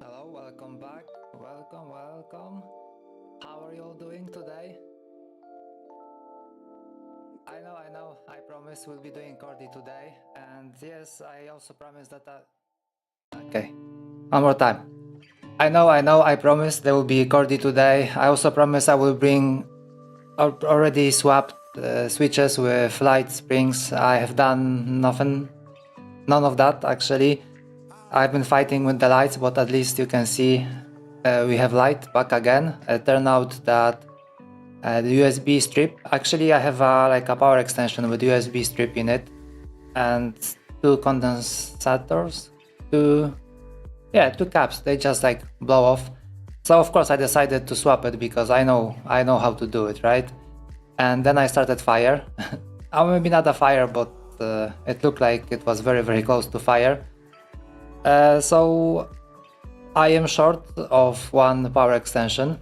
Hello, welcome back. Welcome. How are you all doing today? I know. I promise we'll be doing Chordie today. And yes, I also promise that Okay, one more time. I know. I promise there will be Chordie today. I also promise I will bring already swapped switches with light springs. I have done none of that actually. I've been fighting with the lights, but at least you can see we have light back again. It turned out that the USB strip, actually I have like a power extension with USB strip in it and two condensators, two caps, they just like blow off. So of course I decided to swap it because I know how to do it, right? And then I started fire. Or maybe not a fire, but it looked like it was very close to fire. So I am short of one power extension.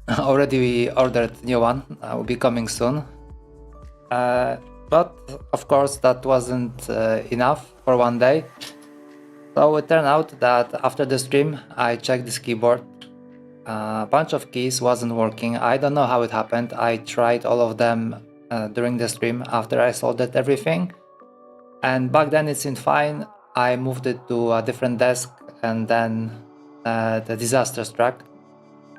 Already we ordered new one, will be coming soon. But of course that wasn't enough for one day. So it turned out that after the stream I checked this keyboard. A bunch of keys wasn't working. I don't know how it happened. I tried all of them during the stream after I soldered everything. And back then it seemed fine. I moved it to a different desk and then the disaster struck.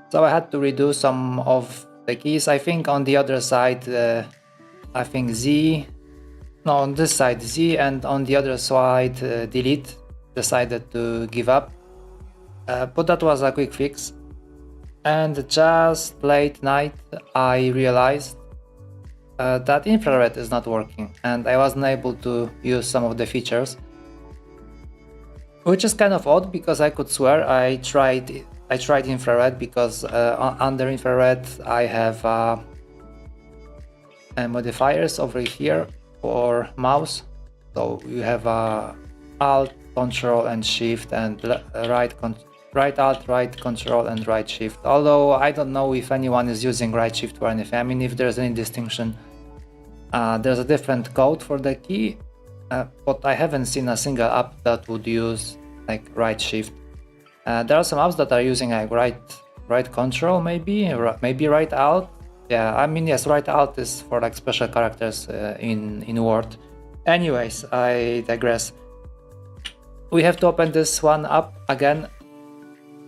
So I had to redo some of the keys. I think on the other side, I think Z, no, on this side Z, and on the other side delete, decided to give up. But that was a quick fix. And just late night, I realized that infrared is not working and I wasn't able to use some of the features. Which is kind of odd because I could swear I tried infrared because under infrared I have modifiers over here for mouse. So you have Alt, Control and Shift and right Alt, right Control and right Shift. Although I don't know if anyone is using right Shift for anything. I mean, if there's any distinction, there's a different code for the key. But I haven't seen a single app that would use like right shift. There are some apps that are using like right control, maybe right alt. Yeah, I mean, yes, right alt is for like special characters in Word. Anyways, I digress. We have to open this one up again.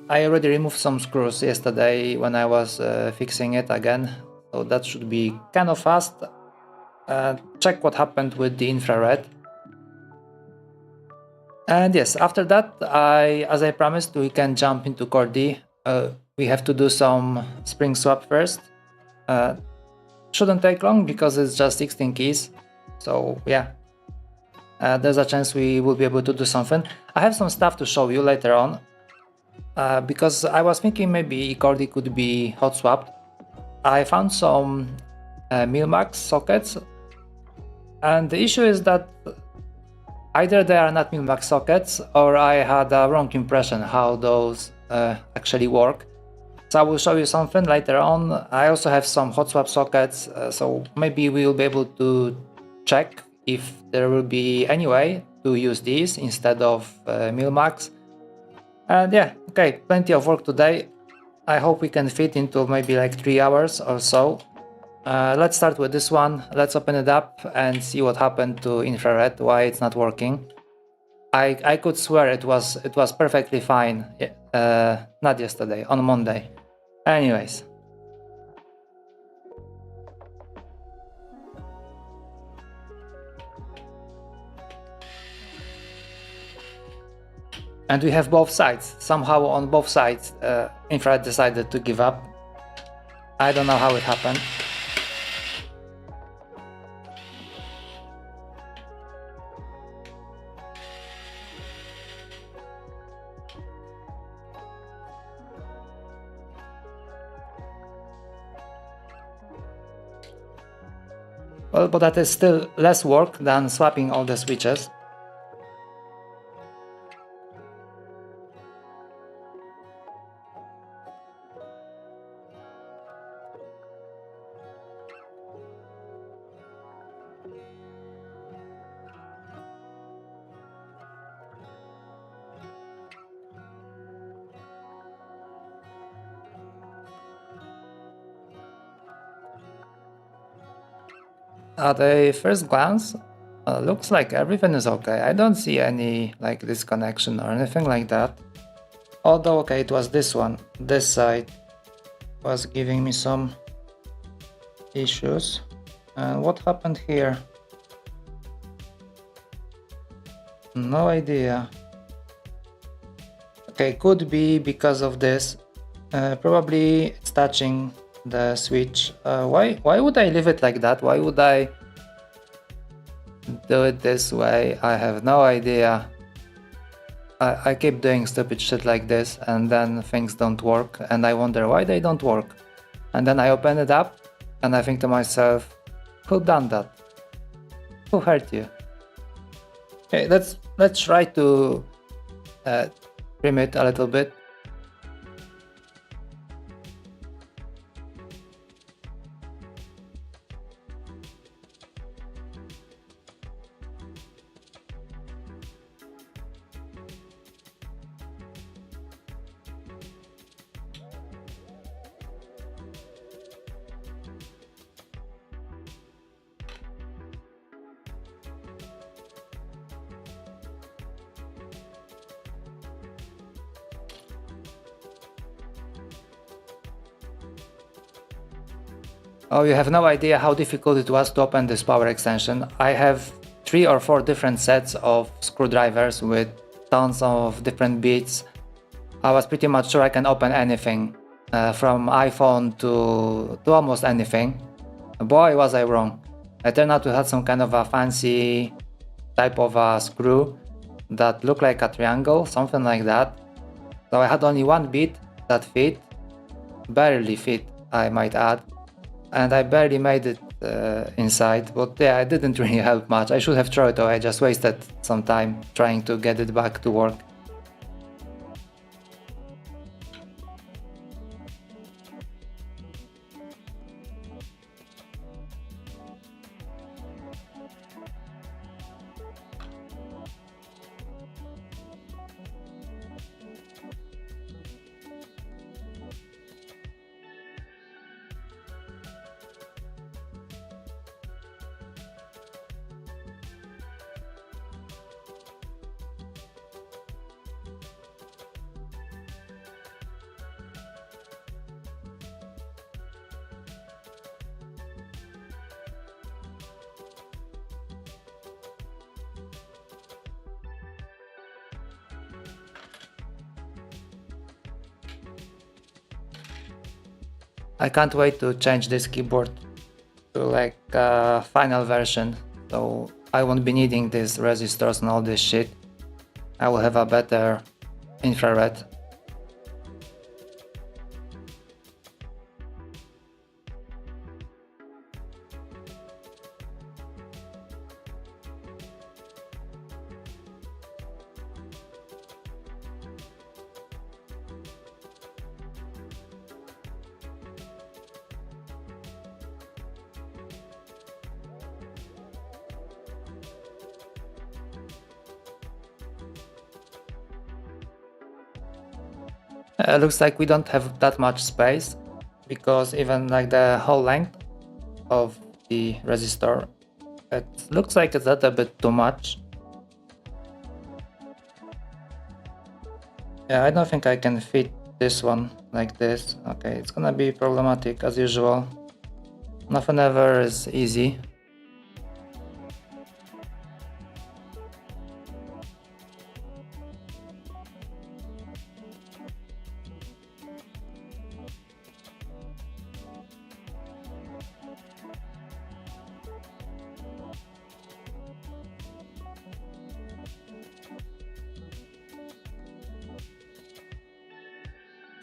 I already removed some screws yesterday when I was fixing it again, so that should be kind of fast. Check what happened with the infrared. And yes, after that, as I promised, we can jump into Chordie. We have to do some spring swap first. Shouldn't take long because it's just 16 keys. So yeah, there's a chance we will be able to do something. I have some stuff to show you later on. Because I was thinking maybe Chordie could be hot swapped. I found some Milmax sockets. And the issue is that either they are not Milmax sockets or I had a wrong impression how those actually work. So I will show you something later on. I also have some hot swap sockets, so maybe we will be able to check if there will be any way to use these instead of Milmax. And yeah, okay, plenty of work today. I hope we can fit into maybe like 3 hours or so. Let's start with this one. Let's open it up and see what happened to infrared, why it's not working. I could swear it was perfectly fine. Not yesterday, on Monday. Anyways. And we have both sides. Somehow on both sides, infrared decided to give up. I don't know how it happened. Well, but that is still less work than swapping all the switches. At a first glance, looks like everything is okay. I don't see any like disconnection or anything like that. Although, okay, it was this one, this side was giving me some issues. And what happened here? No idea. Okay, could be because of this. Probably it's touching the switch. Why would I leave it like that? Why would I do it this way? I have no idea. I keep doing stupid shit like this and then things don't work and I wonder why they don't work. And then I open it up and I think to myself, who done that? Who hurt you? Okay, let's try to trim it a little bit. Oh, you have no idea how difficult it was to open this power extension. I have 3 or 4 different sets of screwdrivers with tons of different bits. I was pretty much sure I can open anything, from iPhone to almost anything. Boy, was I wrong. I turned out to have some kind of a fancy type of a screw that looked like a triangle, something like that. So I had only one bit that fit, barely fit, I might add. And I barely made it inside, but yeah, it didn't really help much. I should have thrown it away, I just wasted some time trying to get it back to work. I can't wait to change this keyboard to like a final version, so I won't be needing these resistors and all this shit. I will have a better infrared. Looks like we don't have that much space, because even like the whole length of the resistor, it looks like it's a little bit too much. Yeah, I don't think I can fit this one like this. Okay, it's gonna be problematic as usual. Nothing ever is easy.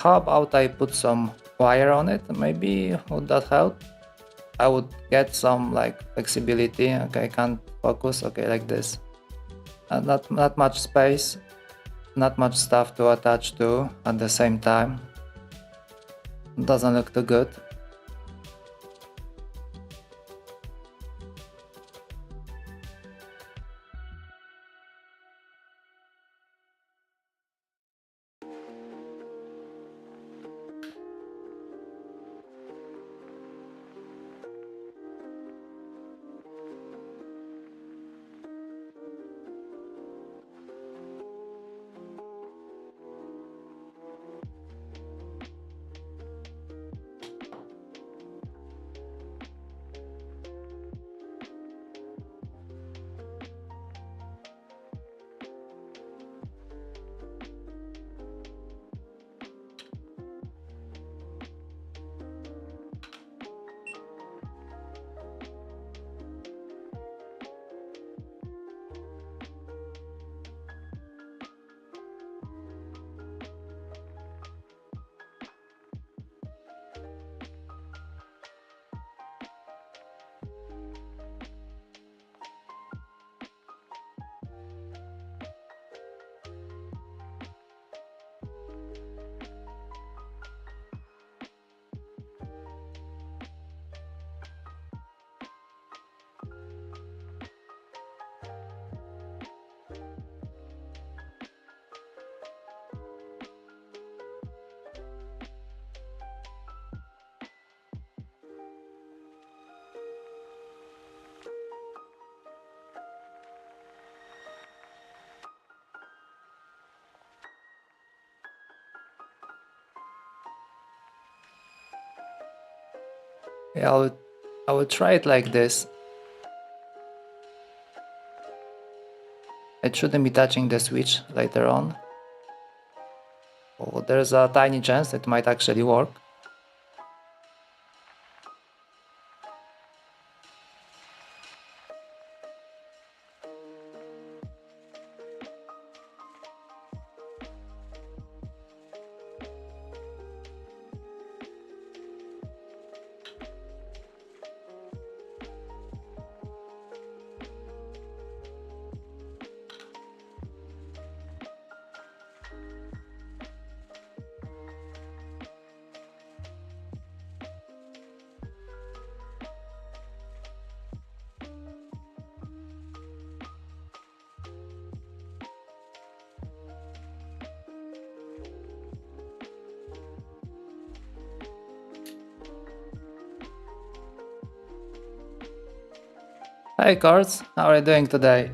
How about I put some wire on it? Maybe would that help? I would get some like flexibility. Okay, I can't focus. Okay, like this. Not much space, not much stuff to attach to at the same time. Doesn't look too good. Yeah, I will try it like this. It shouldn't be touching the switch later on. Oh, there's a tiny chance it might actually work. Hey Cards, how are you doing today?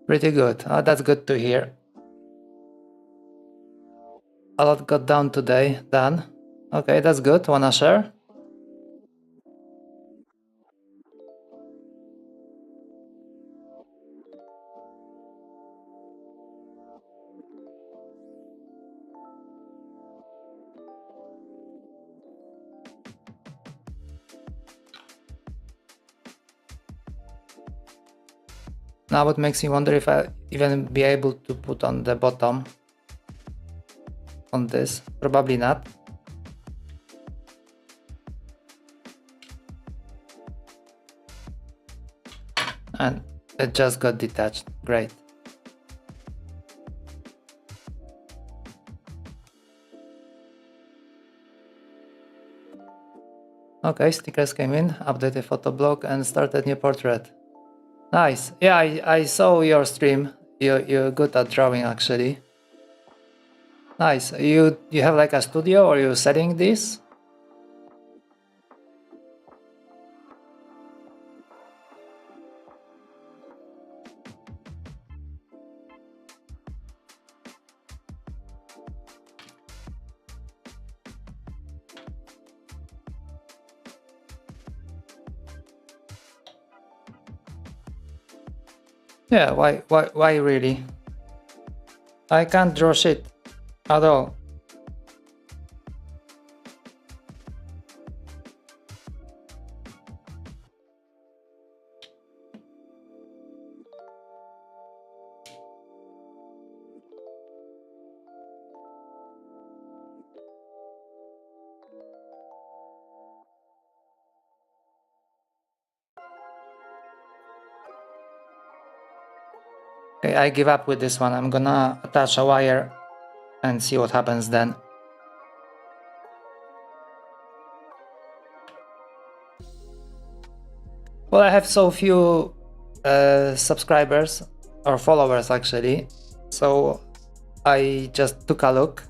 Pretty good. Oh, that's good to hear. A lot got done today, done. Okay, that's good. Wanna share? Now what makes me wonder if I even be able to put on the bottom on this. Probably not. And it just got detached. Great. Okay, stickers came in, updated photo block and started new portrait. Nice. Yeah, I saw your stream. You're good at drawing actually. Nice. You have like a studio or you setting this? Yeah, why really? I can't draw shit at all. Okay, I give up with this one. I'm gonna attach a wire and see what happens then. Well, I have so few subscribers or followers actually, so I just took a look.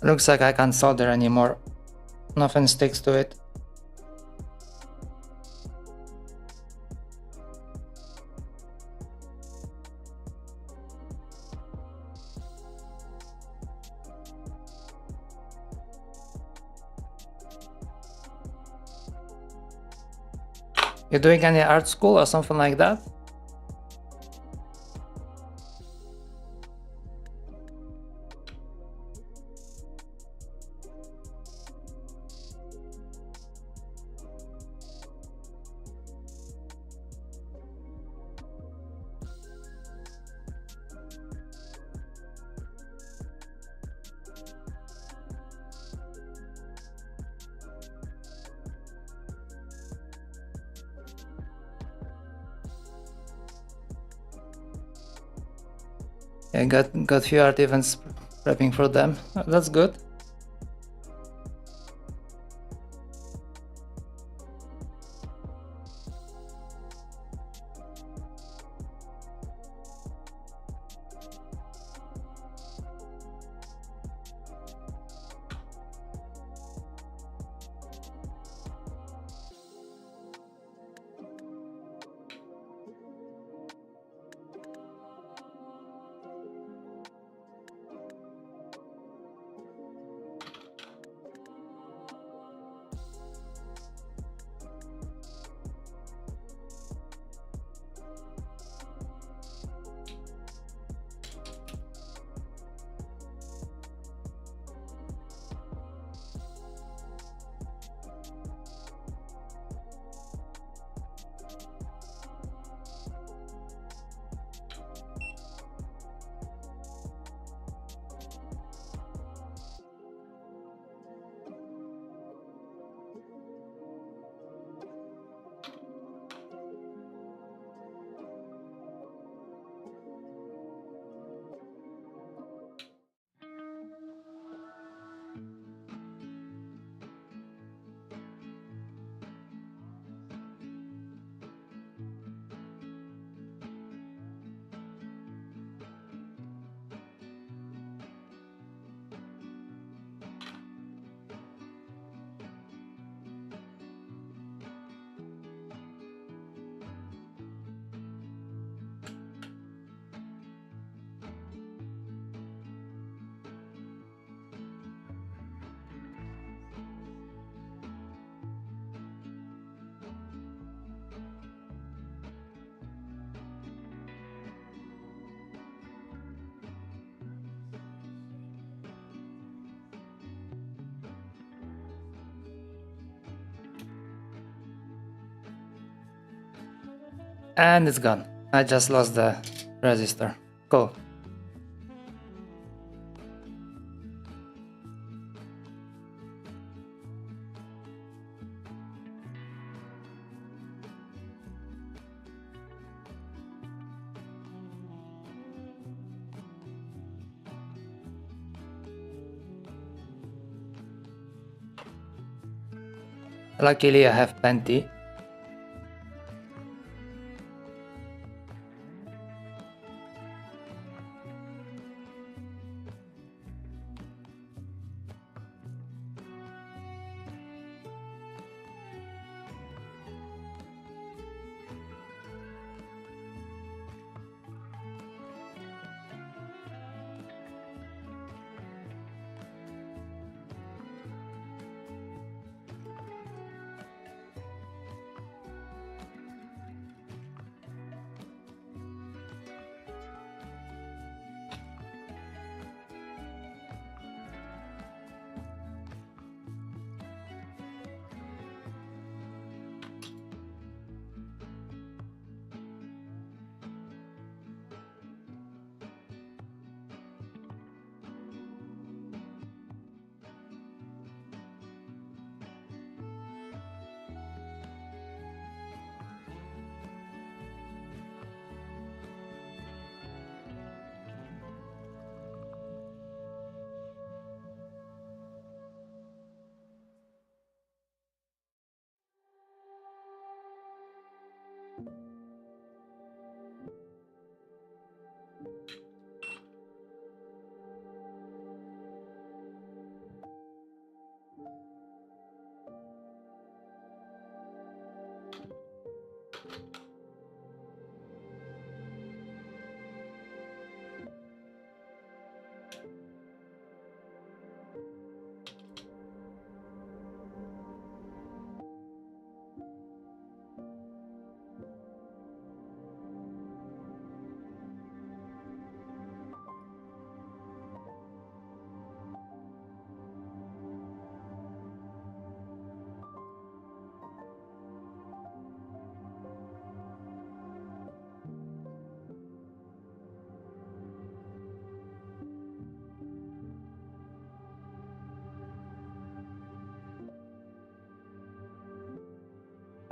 Looks like I can't solder anymore. Nothing sticks to it. You doing any art school or something like that? Yeah, got few art events prepping for them. That's good. And it's gone. I just lost the resistor. Cool. Luckily I have plenty.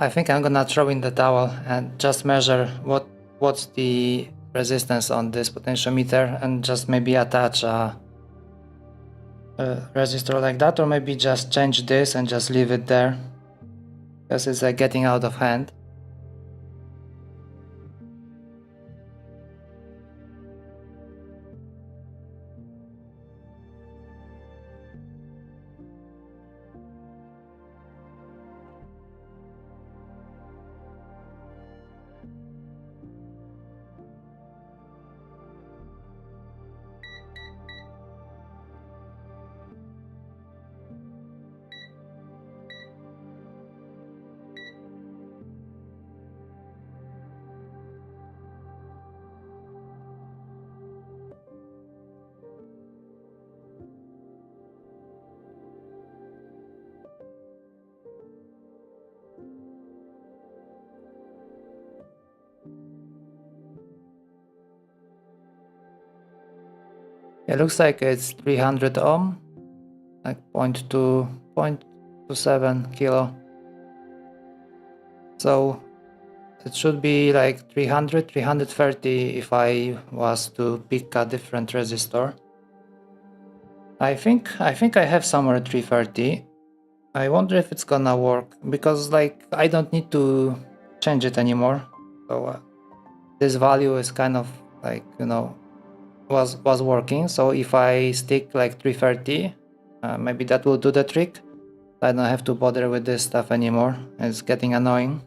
I think I'm gonna throw in the towel and just measure what's the resistance on this potentiometer and just maybe attach a resistor like that, or maybe just change this and just leave it there because it's like getting out of hand. It looks like it's 300 ohm, like 0.27 kilo. So it should be like 300, 330 if I was to pick a different resistor. I think I have somewhere 330. I wonder if it's gonna work because like I don't need to change it anymore. So this value is kind of like, you know, was working. So if I stick like 330, maybe that will do the trick. I don't have to bother with this stuff anymore. It's getting annoying.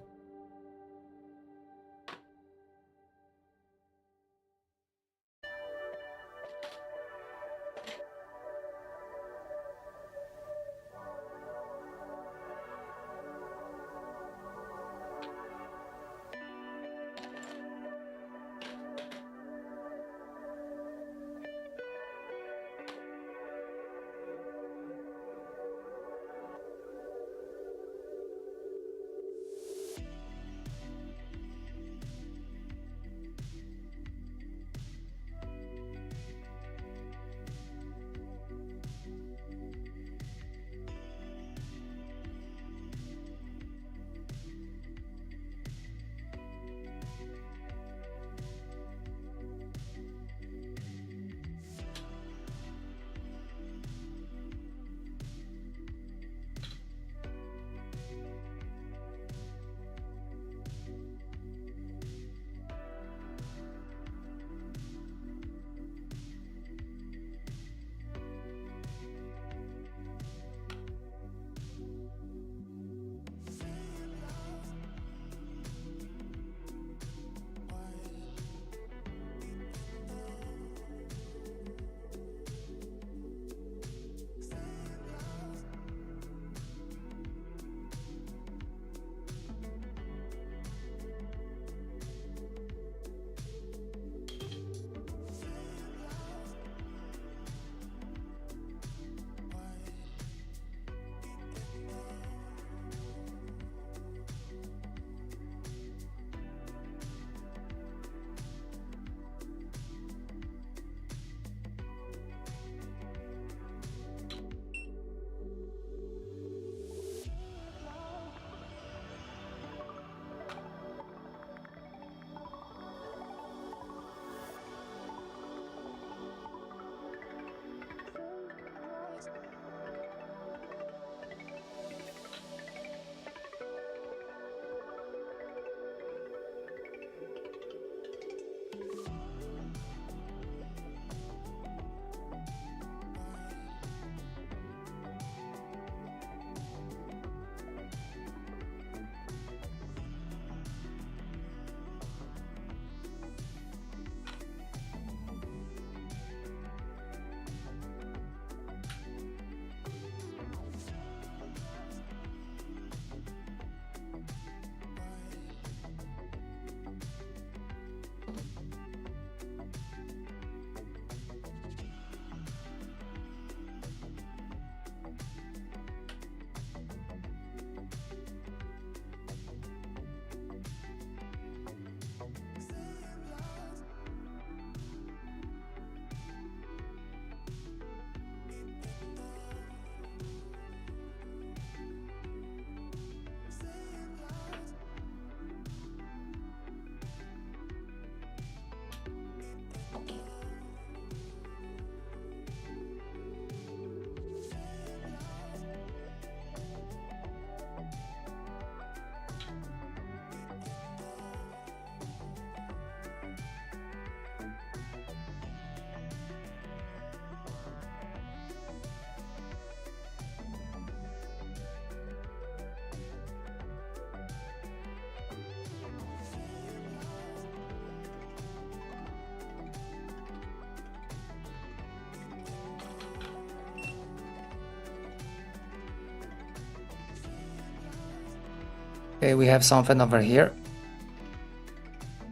Okay, we have something over here.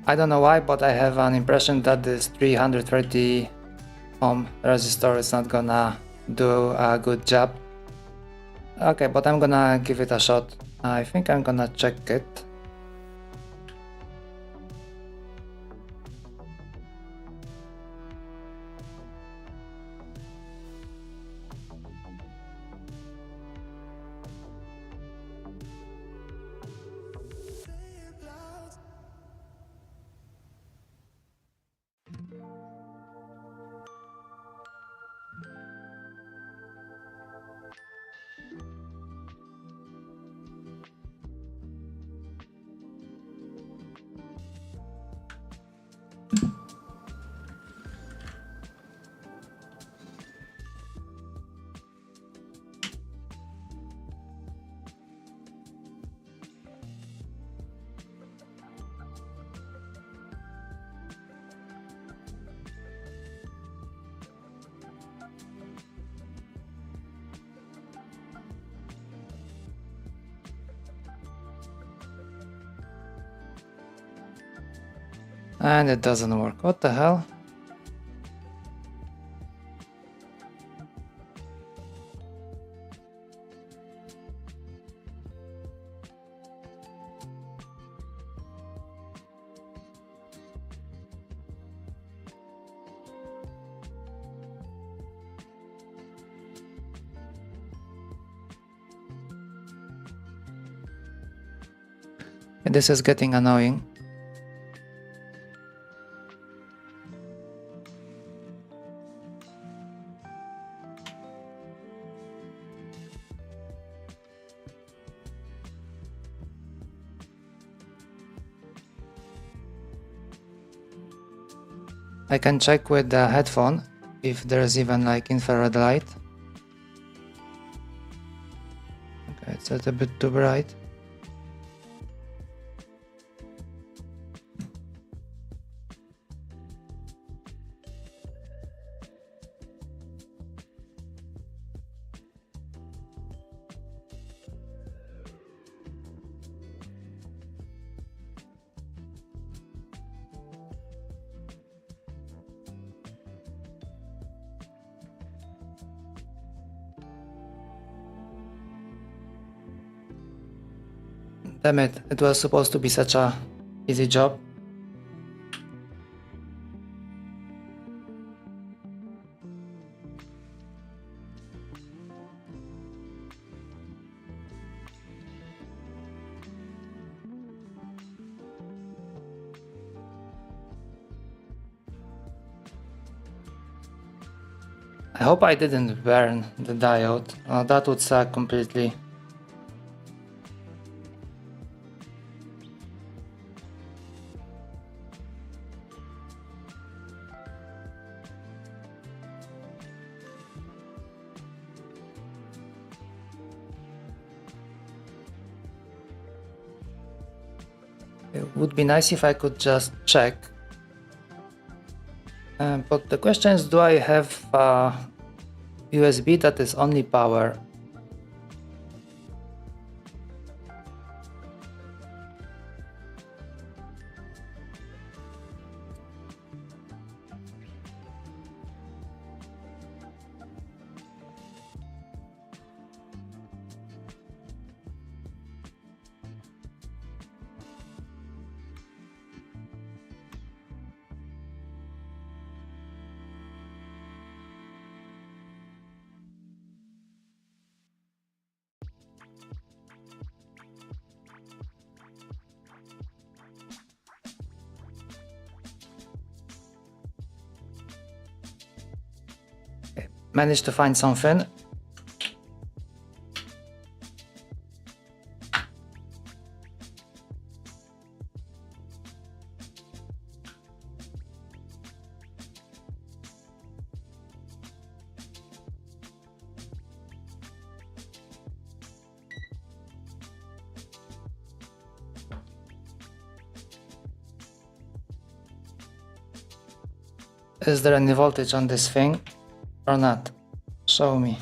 I don't know why, but I have an impression that this 330 ohm resistor is not gonna do a good job. Okay, but I'm gonna give it a shot. I think I'm gonna check it. And it doesn't work. What the hell? This is getting annoying. I can check with the headphone if there's even like infrared light. Okay, it's a little bit too bright. Damn it, it was supposed to be such a easy job. I hope I didn't burn the diode. That would suck completely. It would be nice if I could just check. But the question is, do I have USB that is only power? Managed to find something. Is there any voltage on this thing or not? Show me.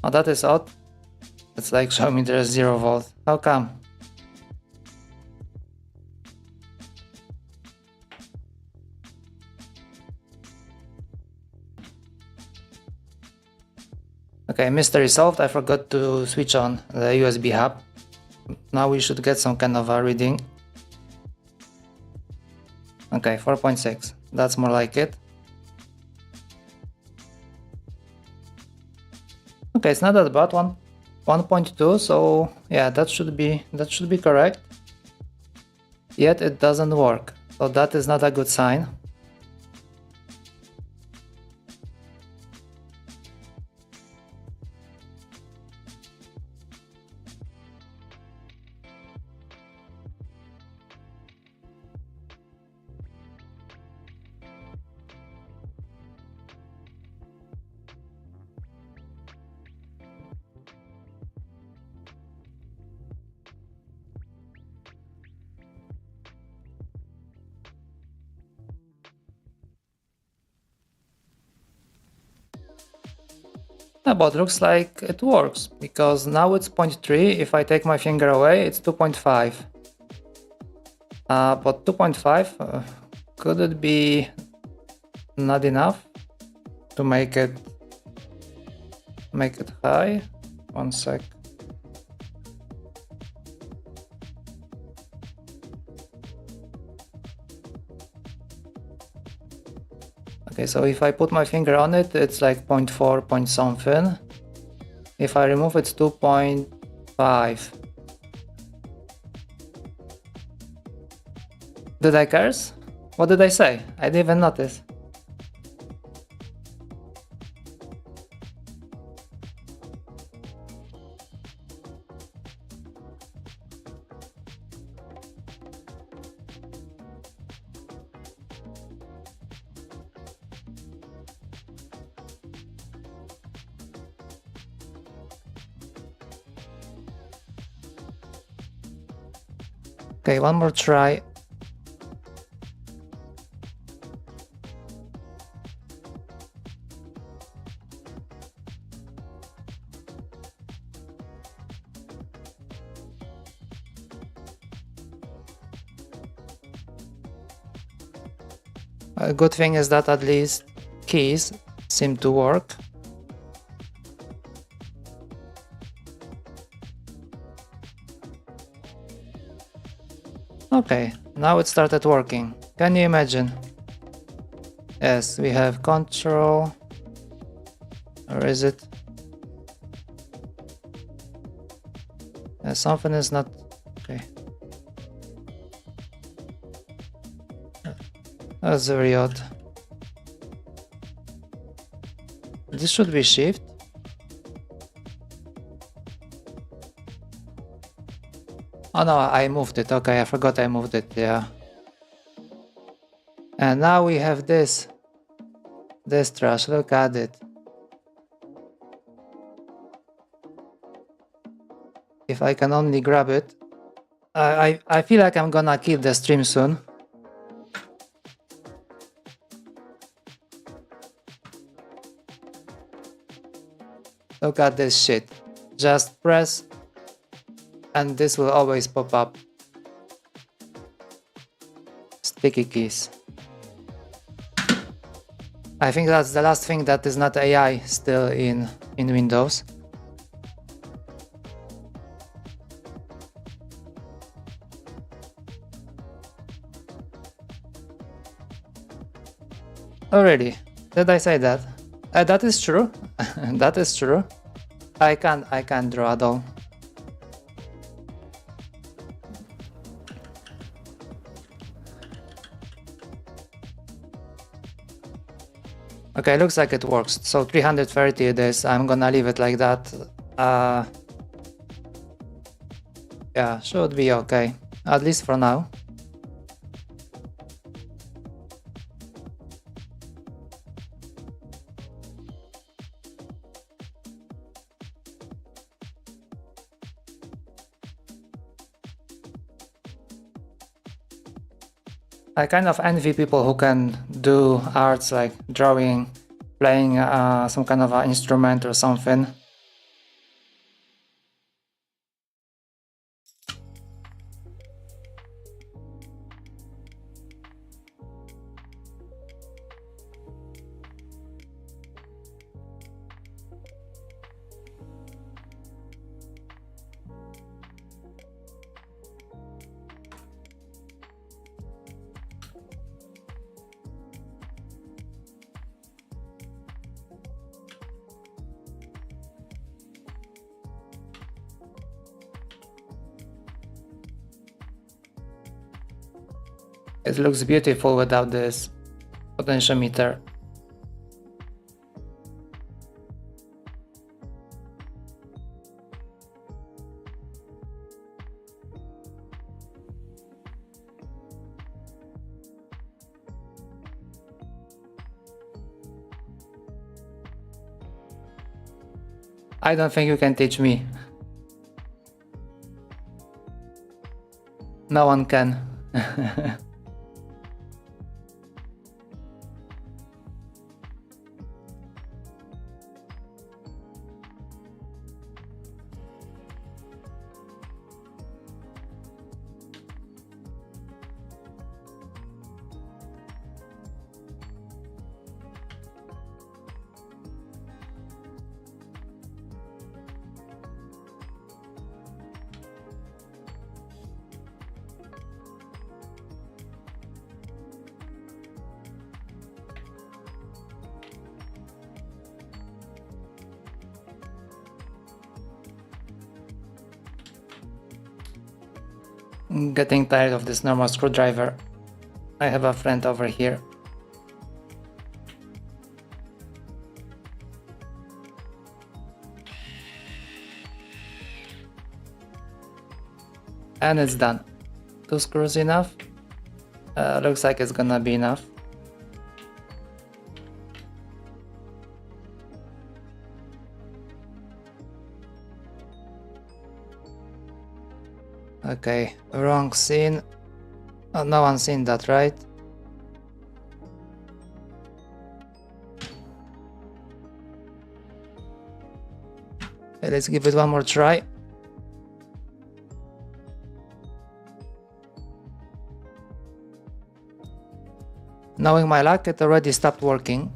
Oh, that is odd. It's like showing me there's 0 volt. How come? Okay, mystery solved. I forgot to switch on the USB hub. Now we should get some kind of a reading. Okay, 4.6. That's more like it. Okay, it's not that bad. 1.2. So yeah, that should be correct. Yet it doesn't work. So that is not a good sign. But looks like it works, because now it's 0.3. If I take my finger away, it's 2.5. But 2.5, could it be not enough to make it high? 1 sec. Okay, so if I put my finger on it, it's like 0.4 point something. If I remove, it's 2.5. Did I curse? What did I say? I didn't even notice. Okay, one more try. A good thing is that at least keys seem to work. Okay, now it started working. Can you imagine? Yes, we have control. Or is it? Something is not okay. That's very odd. This should be shift. Oh no, I moved it. Okay, I forgot I moved it. Yeah. And now we have this trash. Look at it. If I can only grab it. I feel like I'm gonna kill the stream soon. Look at this shit. Just press and this will always pop up. Sticky keys. I think that's the last thing that is not AI still in Windows. Already, did I say that? That is true. That is true. I can't draw at all. Okay, looks like it works. So 330 it is. I'm gonna leave it like that. Yeah, should be okay. At least for now. I kind of envy people who can do arts like drawing, playing some kind of an instrument or something. It looks beautiful without this potentiometer. I don't think you can teach me. No one can. I'm getting tired of this normal screwdriver. I have a friend over here. And it's done. 2 screws enough? Looks like it's gonna be enough. Okay, wrong scene. Oh, no one's seen that, right? Okay, let's give it one more try. Knowing my luck, it already stopped working.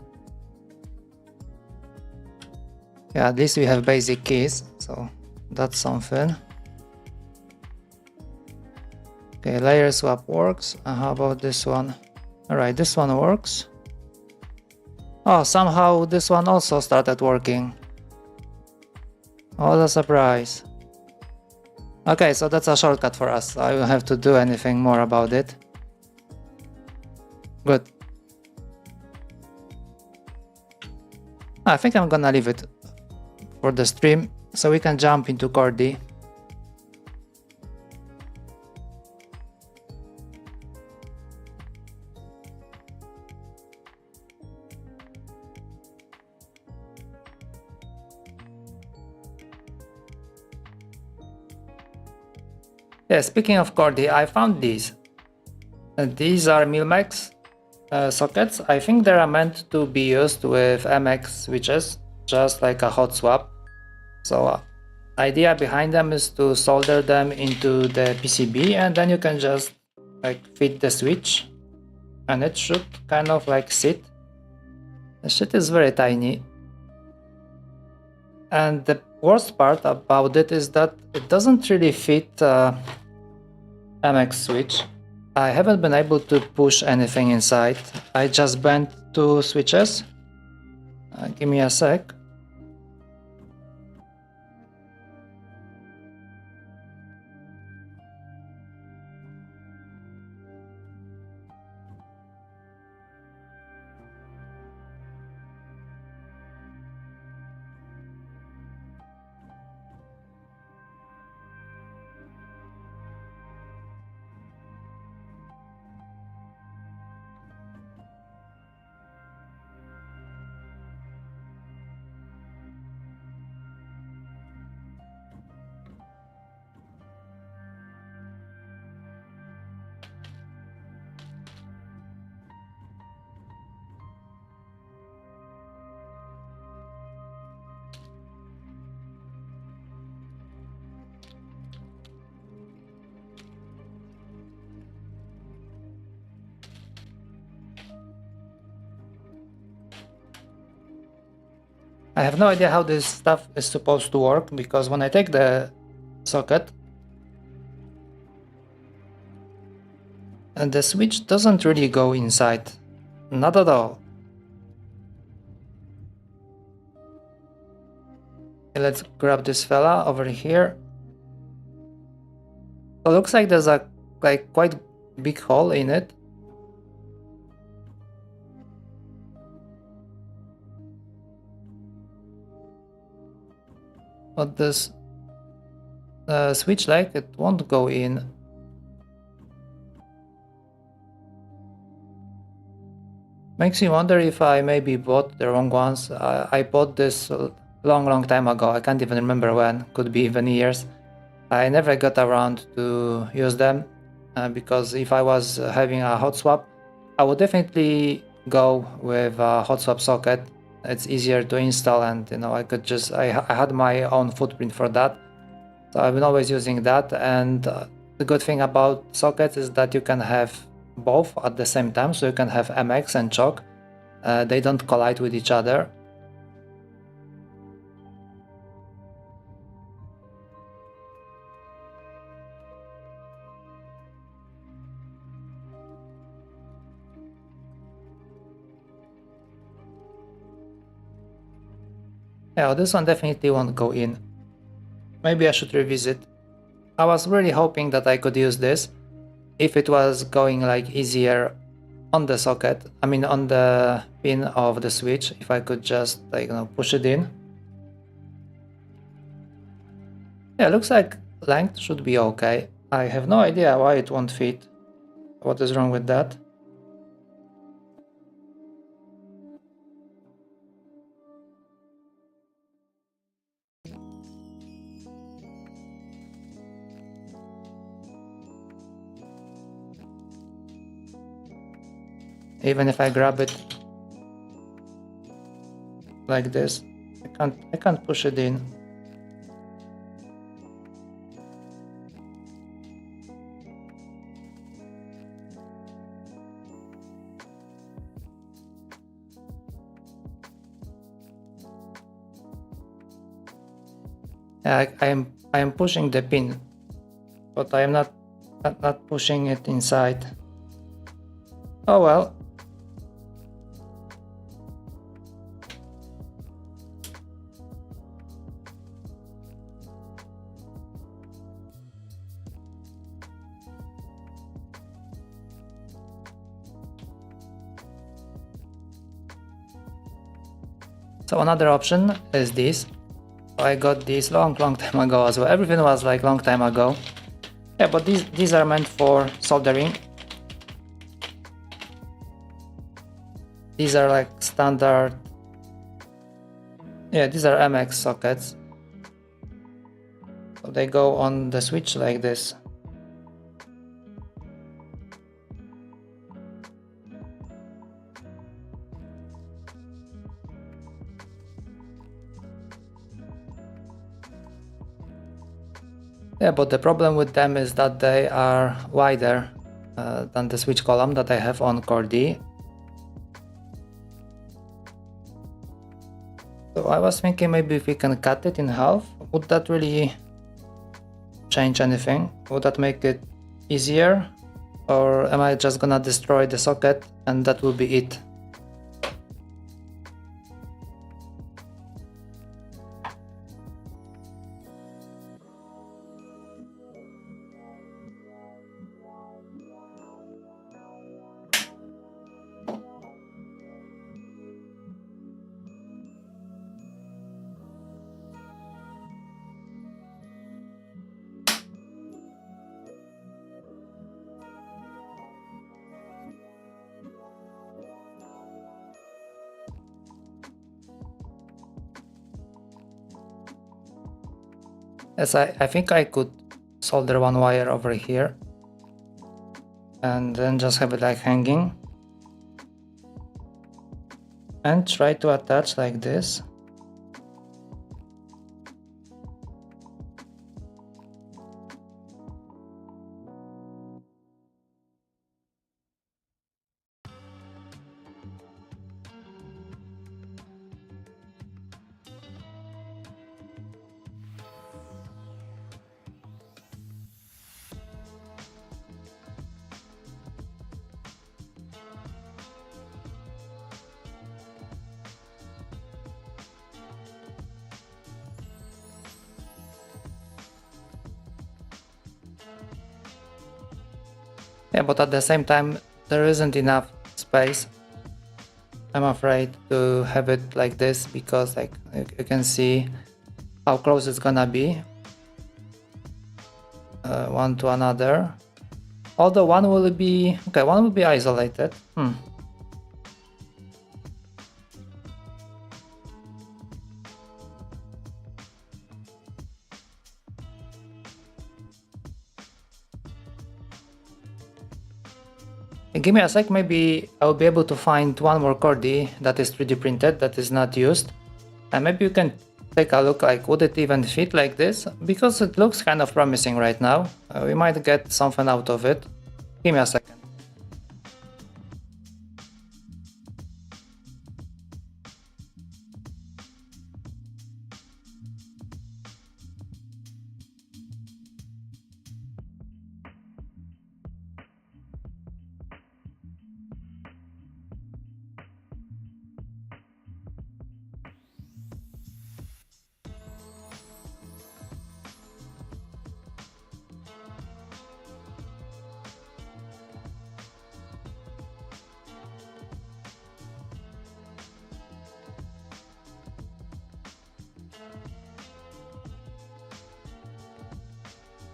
Yeah, at least we have basic keys, so that's something. Okay, layer swap works. How about this one? Alright, this one works. Oh, somehow this one also started working. What a surprise. Okay, so that's a shortcut for us. I don't have to do anything more about it. Good. I think I'm gonna leave it for the stream so we can jump into Chordie. Yeah, speaking of Chordie, I found these. These are MX sockets. I think they are meant to be used with MX switches, just like a hot swap. So idea behind them is to solder them into the PCB, and then you can just like fit the switch and it should kind of like sit. The shit is very tiny. And the worst part about it is that it doesn't really fit MX switch. I haven't been able to push anything inside. I just bent 2 switches. Give me a sec. I have no idea how this stuff is supposed to work, because when I take the socket and the switch doesn't really go inside, not at all. Okay, let's grab this fella over here. So it looks like there's a quite big hole in it, But this switch light, it won't go in. Makes you wonder if I maybe bought the wrong ones. I bought this long time ago. I can't even remember when. Could be even years. I never got around to use them because if I was having a hot swap, I would definitely go with a hot swap socket. It's easier to install, and I could just I had my own footprint for that, so I've been always using that. And the good thing about sockets is that you can have both at the same time, so you can have MX and choke. They don't collide with each other. Yeah, this one definitely won't go in. Maybe I should revisit. I was really hoping that I could use this if it was going like easier on the socket, I mean on the pin of the switch, if I could just like push it in. Yeah, looks like length should be okay. I have no idea why it won't fit. What is wrong with that? Even if I grab it like this, I can't push it in. Yeah, I am pushing the pin, but I am not pushing it inside. Oh well. So another option is this. I got this long time ago as well. Everything was like long time ago. Yeah, but these are meant for soldering. These are like standard. Yeah, these are MX sockets. So they go on the switch like this. Yeah, but the problem with them is that they are wider than the switch column that I have on Chordie. So I was thinking maybe if we can cut it in half, would that really change anything? Would that make it easier? Or am I just gonna destroy the socket and that will be it? Yes, I think I could solder one wire over here and then just have it like hanging and try to attach like this. Yeah, but at the same time, there isn't enough space, I'm afraid, to have it like this, because like you can see how close it's gonna be one to another. Although one will be isolated. Give me a sec, maybe I'll be able to find one more Chordie that is 3D printed, that is not used. And maybe you can take a look, like would it even fit like this? Because it looks kind of promising right now. We might get something out of it. Give me a second.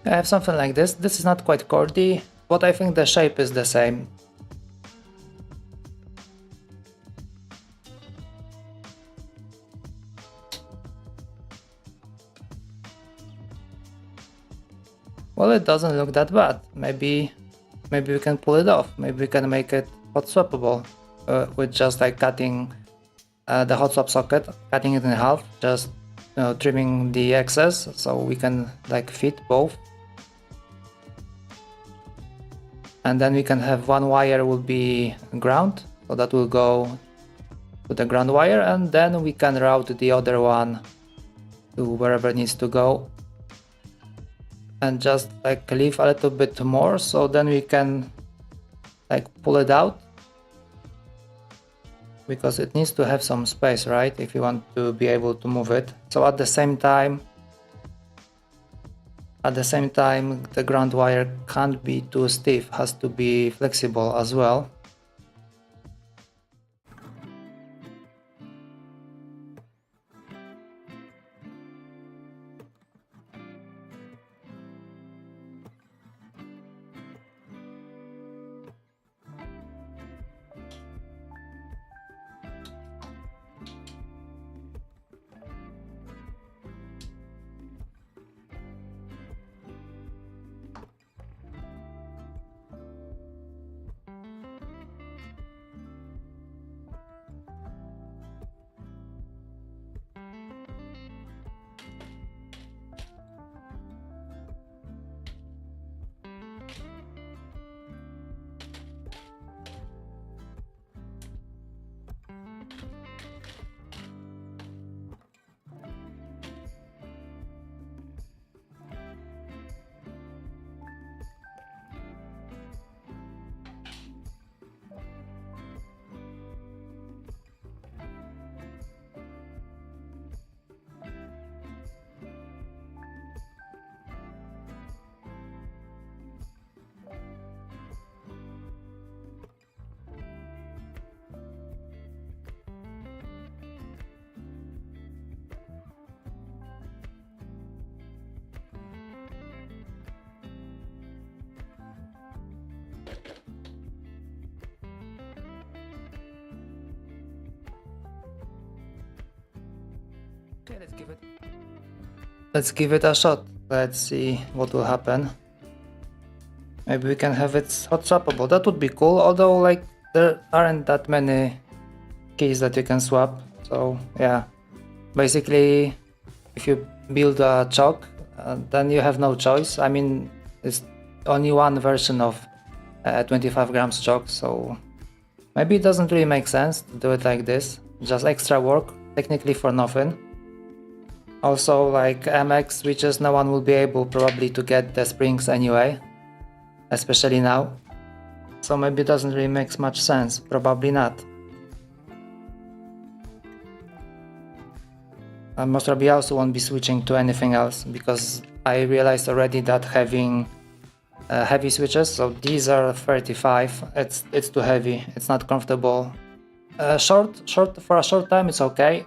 I have something like this. This is not quite Chordie, but I think the shape is the same. Well, it doesn't look that bad. Maybe we can pull it off. Maybe we can make it hot swappable with just like cutting the hot swap socket, cutting it in half, just trimming the excess so we can like fit both. And then we can have one wire will be ground, so that will go to the ground wire, and then we can route the other one to wherever it needs to go. And just like leave a little bit more, so then we can like pull it out, because it needs to have some space, right, if you want to be able to move it. So at the same time the ground wire can't be too stiff, has to be flexible as well. Okay, let's give it a shot. Let's see what will happen. Maybe we can have it hot swappable. That would be cool, although like there aren't that many keys that you can swap. So yeah, basically if you build a chalk, then you have no choice. I mean, it's only one version of 25 grams chalk, so maybe it doesn't really make sense to do it like this. Just extra work, technically for nothing. Also, like MX switches, no one will be able probably to get the springs anyway, especially now. So maybe it doesn't really make much sense, probably not. Most probably I also won't be switching to anything else, because I realized already that having heavy switches, so these are 35, it's too heavy, it's not comfortable. Short for a short time it's okay,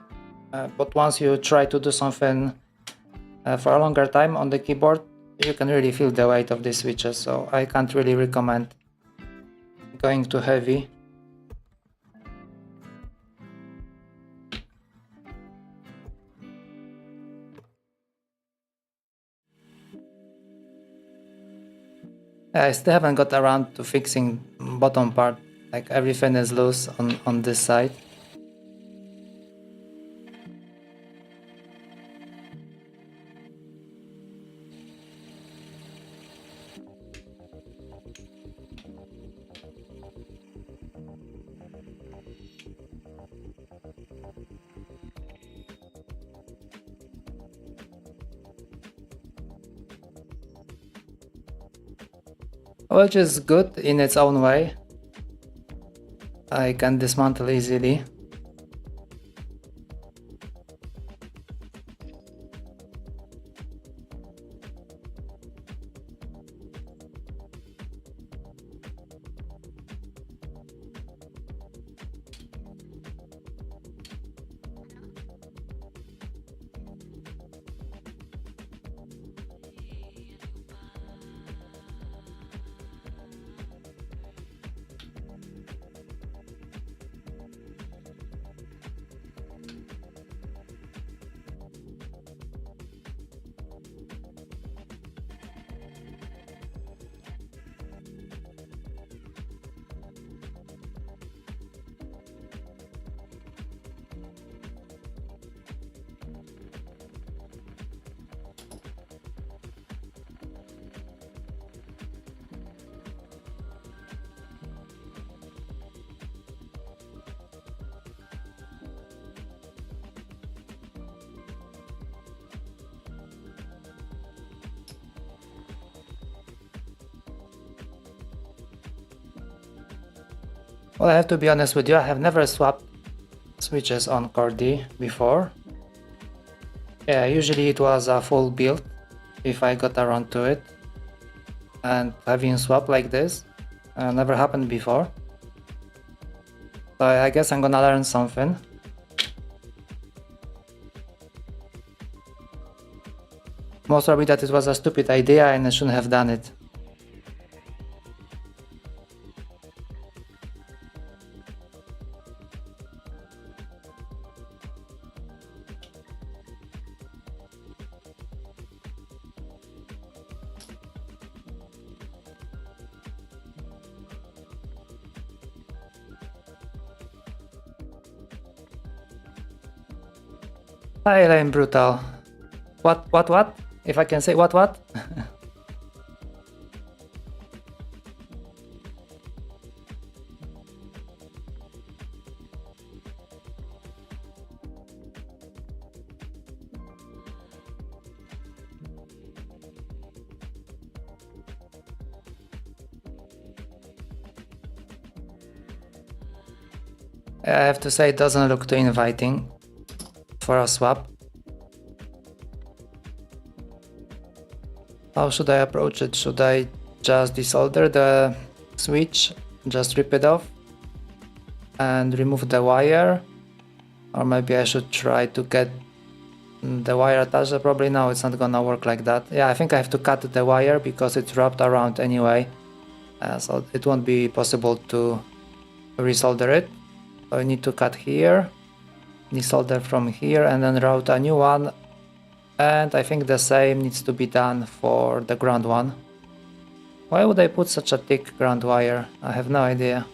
but once you try to do something for a longer time on the keyboard, you can really feel the weight of these switches, so I can't really recommend going too heavy. I still haven't got around to fixing bottom part, like everything is loose on this side. Which is good in its own way. I can dismantle easily. Well, I have to be honest with you, I have never swapped switches on Chordie before. Yeah, usually it was a full build if I got around to it. And having swap like this never happened before. So I guess I'm gonna learn something. Most probably that it was a stupid idea and I shouldn't have done it. I am brutal. What? If I can say what? I have to say it doesn't look too inviting for a swap. How should I approach it? Should I just desolder the switch, just rip it off and remove the wire? Or maybe I should try to get the wire attached. Probably no, it's not gonna work like that. Yeah, I think I have to cut the wire because it's wrapped around anyway. So it won't be possible to resolder it. So I need to cut here, desolder from here and then route a new one. And I think the same needs to be done for the ground one. Why would I put such a thick ground wire? I have no idea.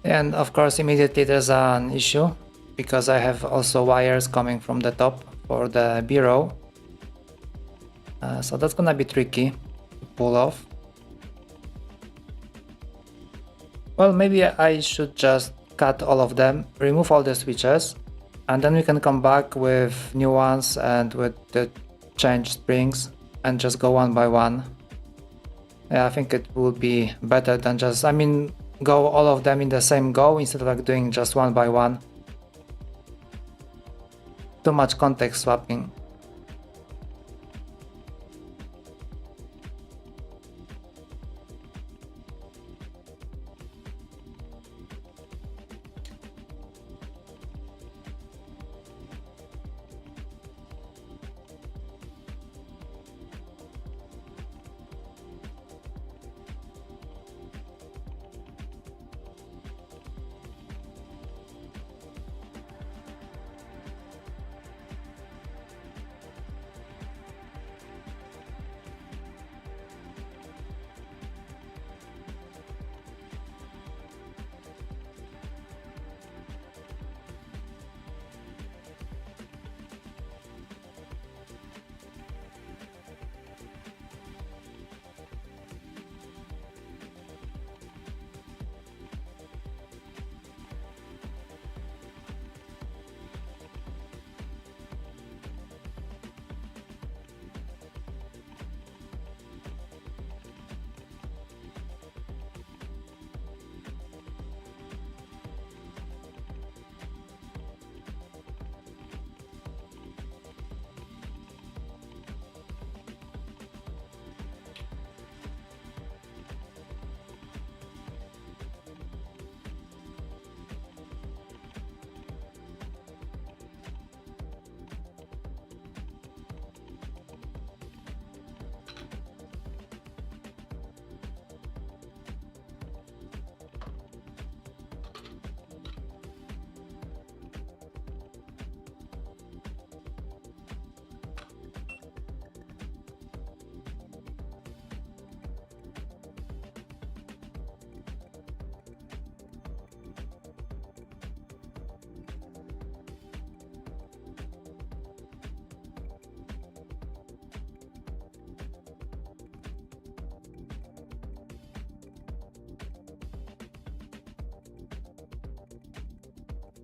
And of course, immediately there's an issue because I have also wires coming from the top for the B row. So that's gonna be tricky to pull off. Well, maybe I should just cut all of them, remove all the switches, and then we can come back with new ones and with the changed springs and just go one by one. Yeah, I think it would be better than just, I mean, go all of them in the same go instead of like doing just one by one. Too much context swapping.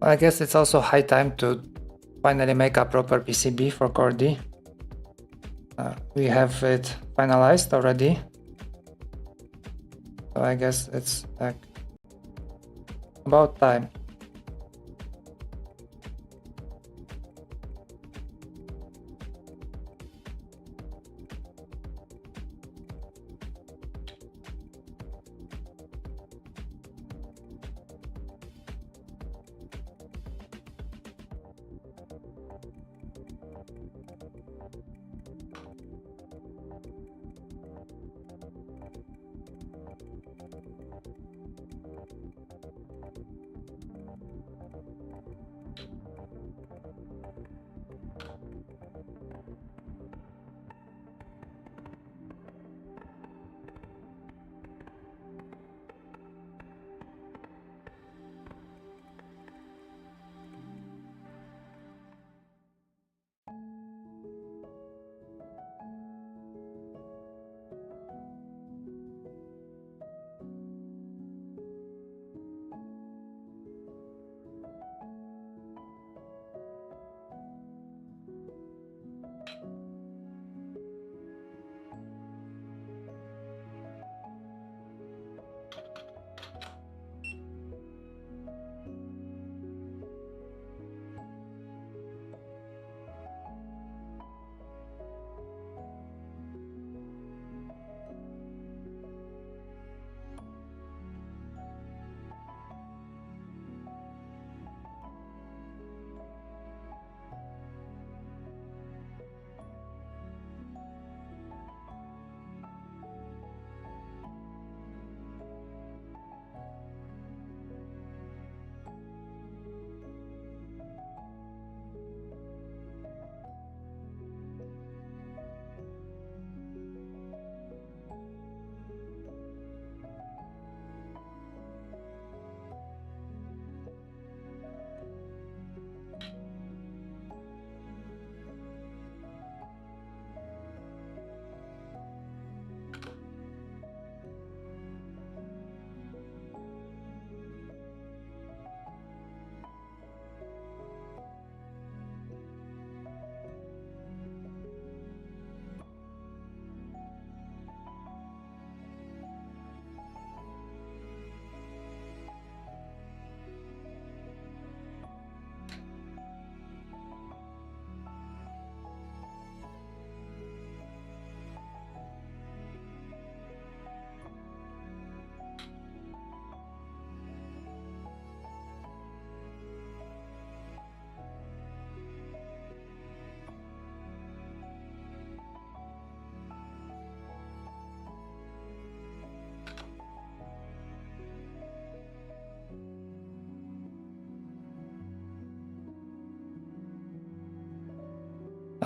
I guess it's also high time to finally make a proper PCB for Chordie. We have it finalized already, so I guess it's like about time.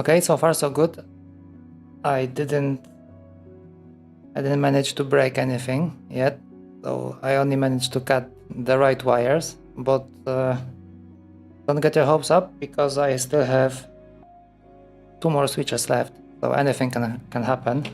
Okay, so far so good. I didn't manage to break anything yet, so I only managed to cut the right wires, but don't get your hopes up because I still have 2 more switches left, so anything can happen.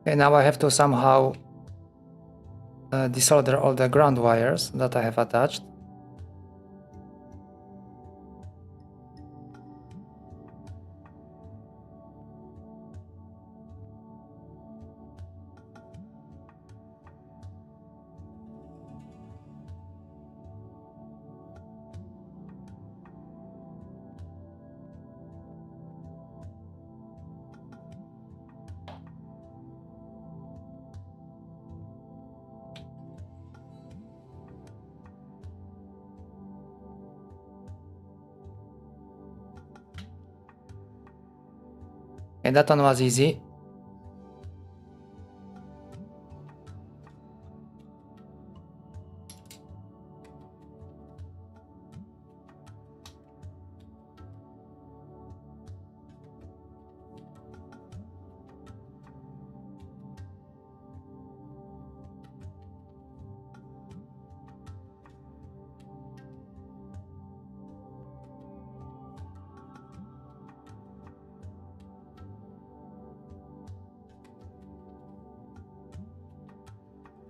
Okay, now I have to somehow desolder all the ground wires that I have attached. And that one was easy.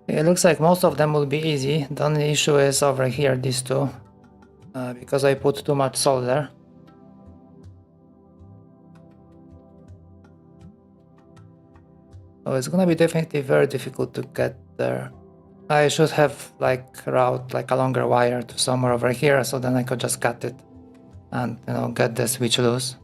It looks like most of them will be easy. The only issue is over here, these two, because I put too much solder. So it's gonna be definitely very difficult to get there. I should have route a longer wire to somewhere over here, so then I could just cut it and get the switch loose.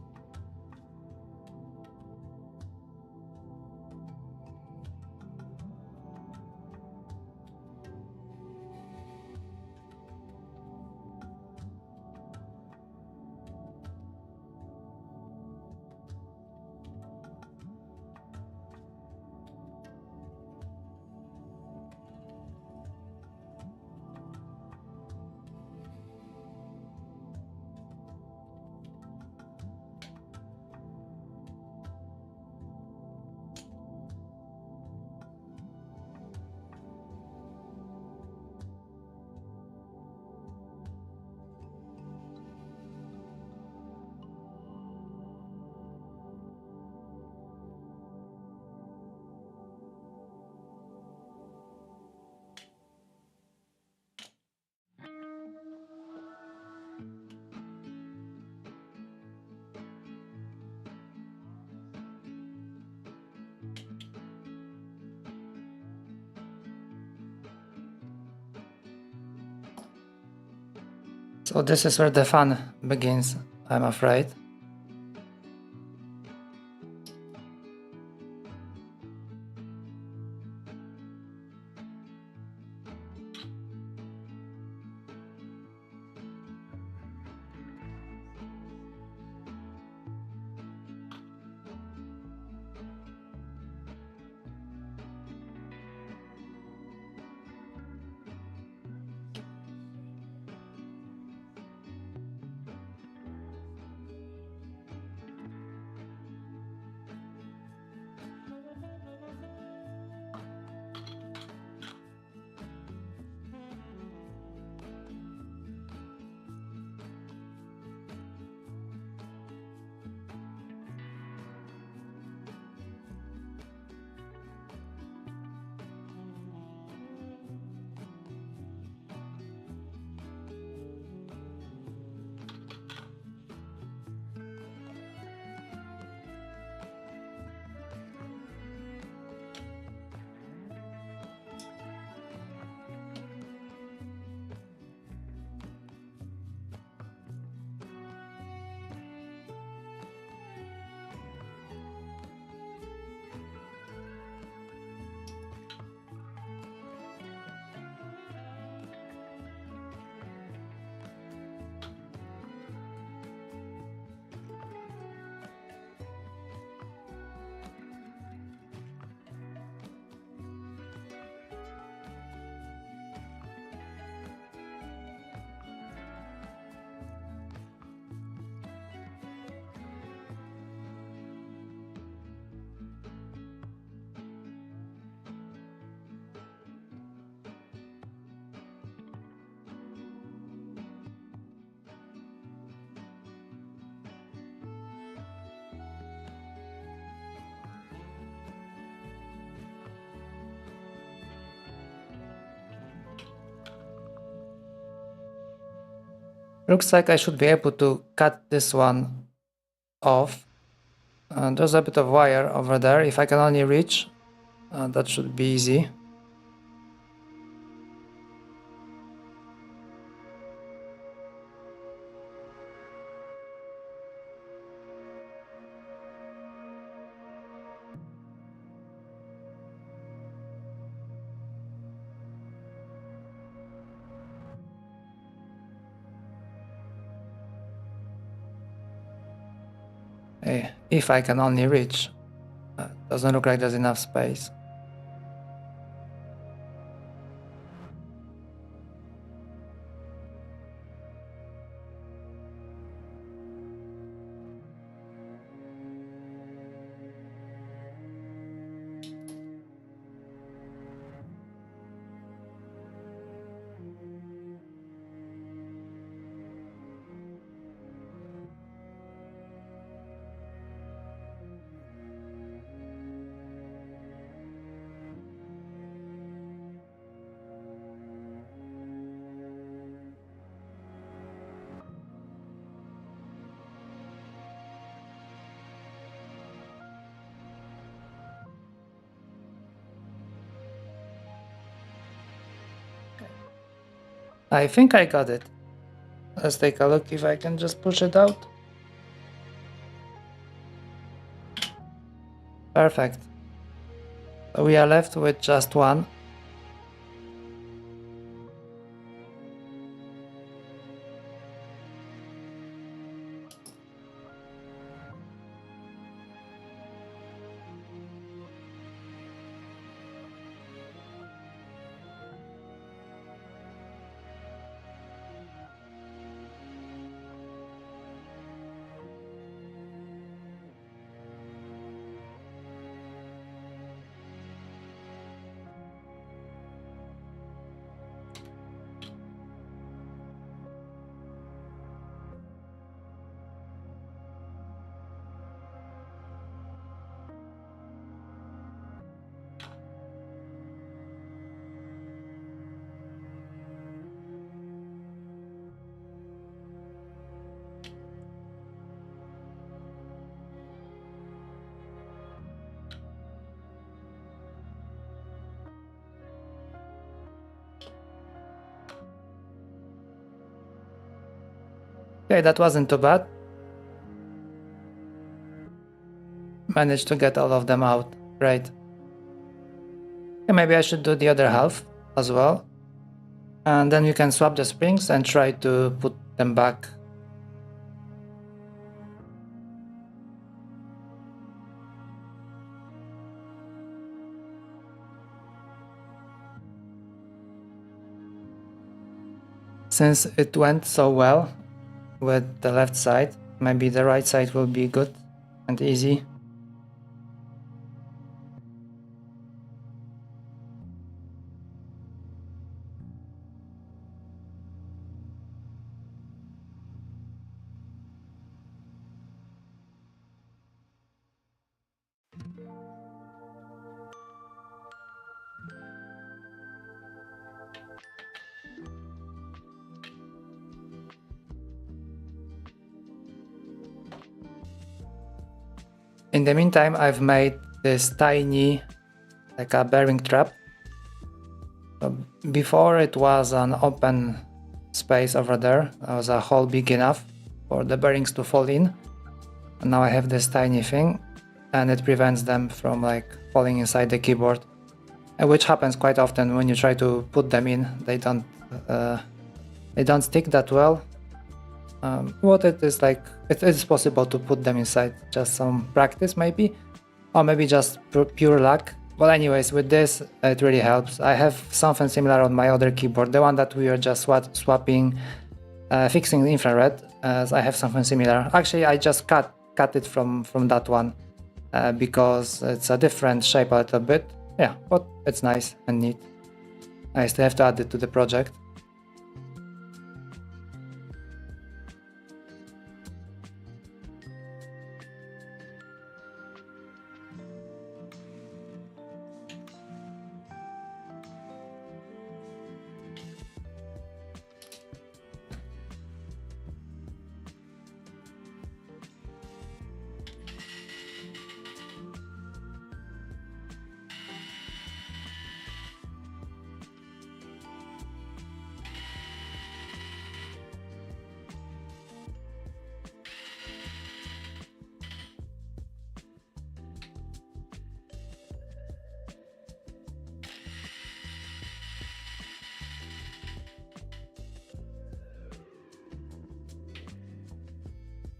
So this is where the fun begins, I'm afraid. Looks like I should be able to cut this one off. There's a bit of wire over there. If I can only reach, that should be easy. If I can only reach. Doesn't look like there's enough space. I think I got it. Let's take a look if I can just push it out. Perfect. So we are left with just one. Okay, that wasn't too bad. Managed to get all of them out. Great. Okay, maybe I should do the other half as well. And then you can swap the springs and try to put them back. Since it went so well with the left side, maybe the right side will be good and easy. In the meantime, I've made this tiny, like a bearing trap. So before it was an open space over there. There was a hole big enough for the bearings to fall in. And now I have this tiny thing, and it prevents them from like falling inside the keyboard, which happens quite often when you try to put them in. They don't stick that well. What it is like, it is possible to put them inside, just some practice maybe, or maybe just pure luck. But anyways, with this it really helps. I have something similar on my other keyboard, the one that we are just swapping, fixing the infrared. As I have something similar. Actually, I just cut it from that one because it's a different shape a little bit. Yeah, but it's nice and neat. I still have to add it to the project.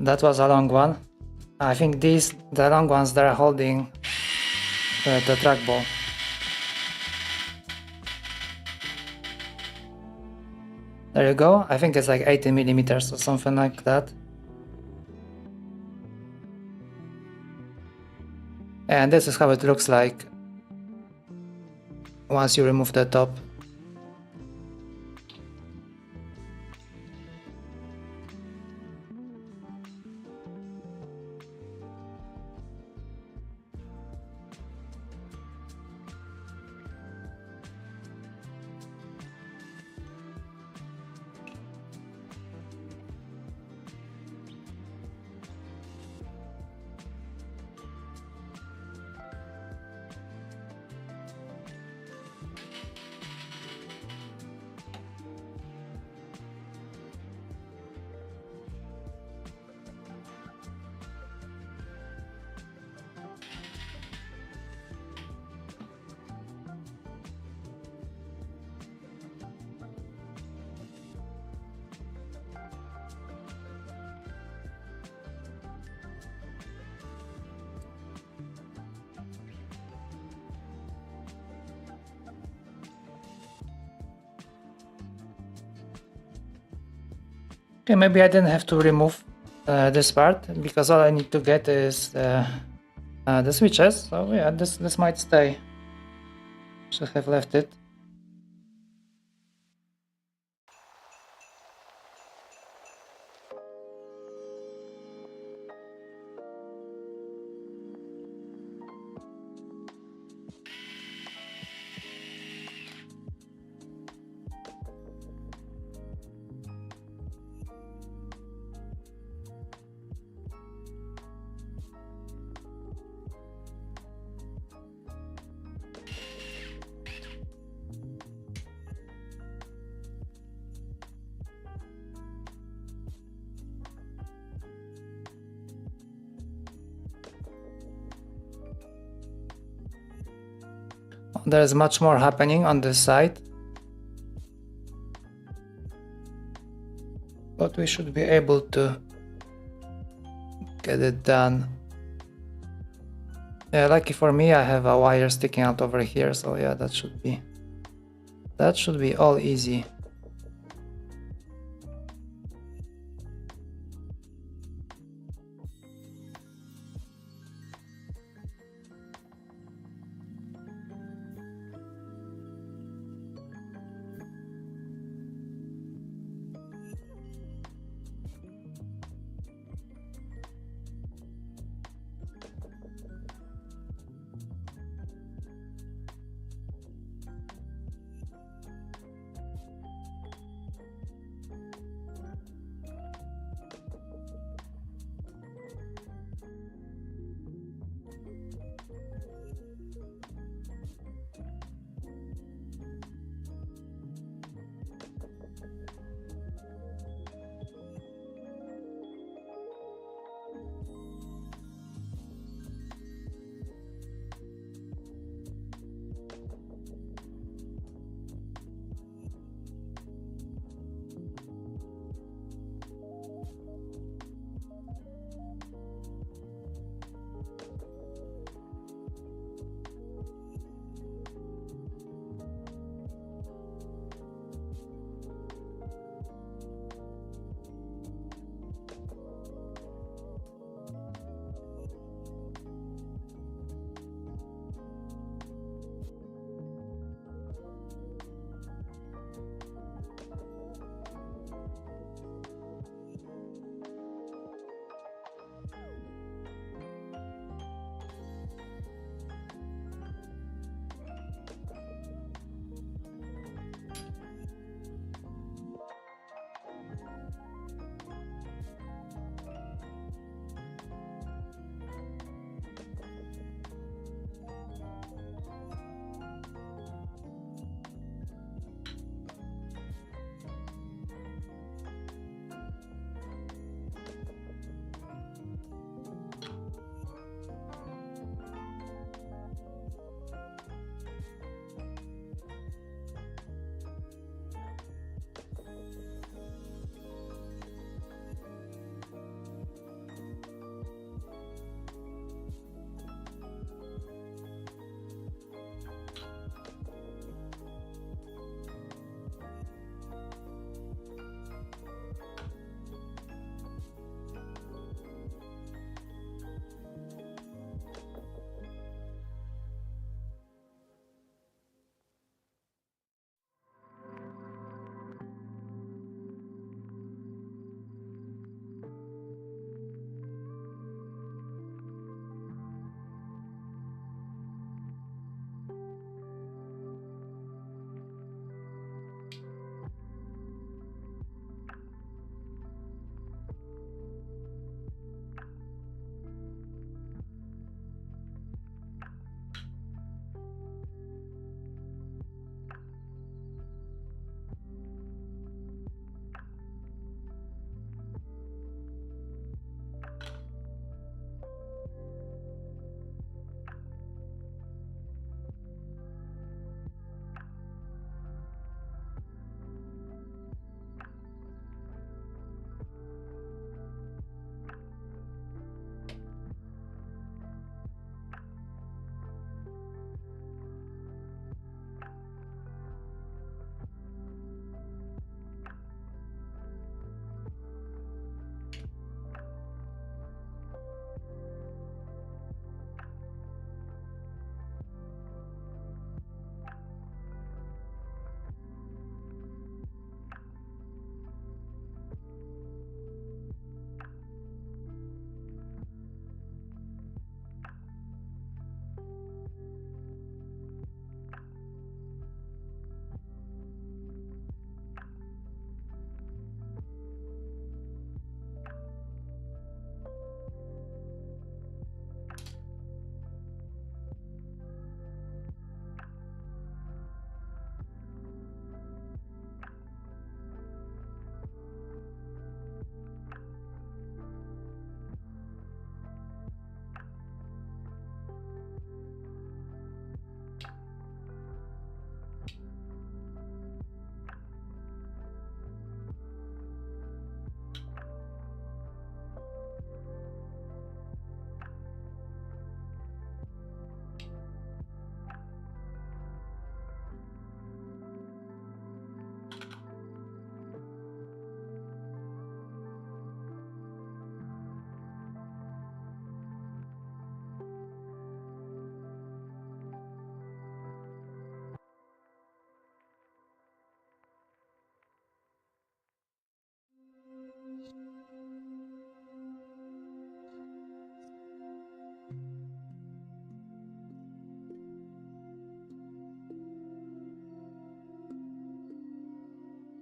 That was a long one. I think the long ones, they're holding the trackball. There you go. I think it's like 80 millimeters or something like that. And this is how it looks like once you remove the top. Okay, maybe I didn't have to remove this part, because all I need to get is the switches. So yeah, this might stay. Should have left it. There's much more happening on this side, but we should be able to get it done. Yeah, lucky for me, I have a wire sticking out over here, so yeah, that should be all easy.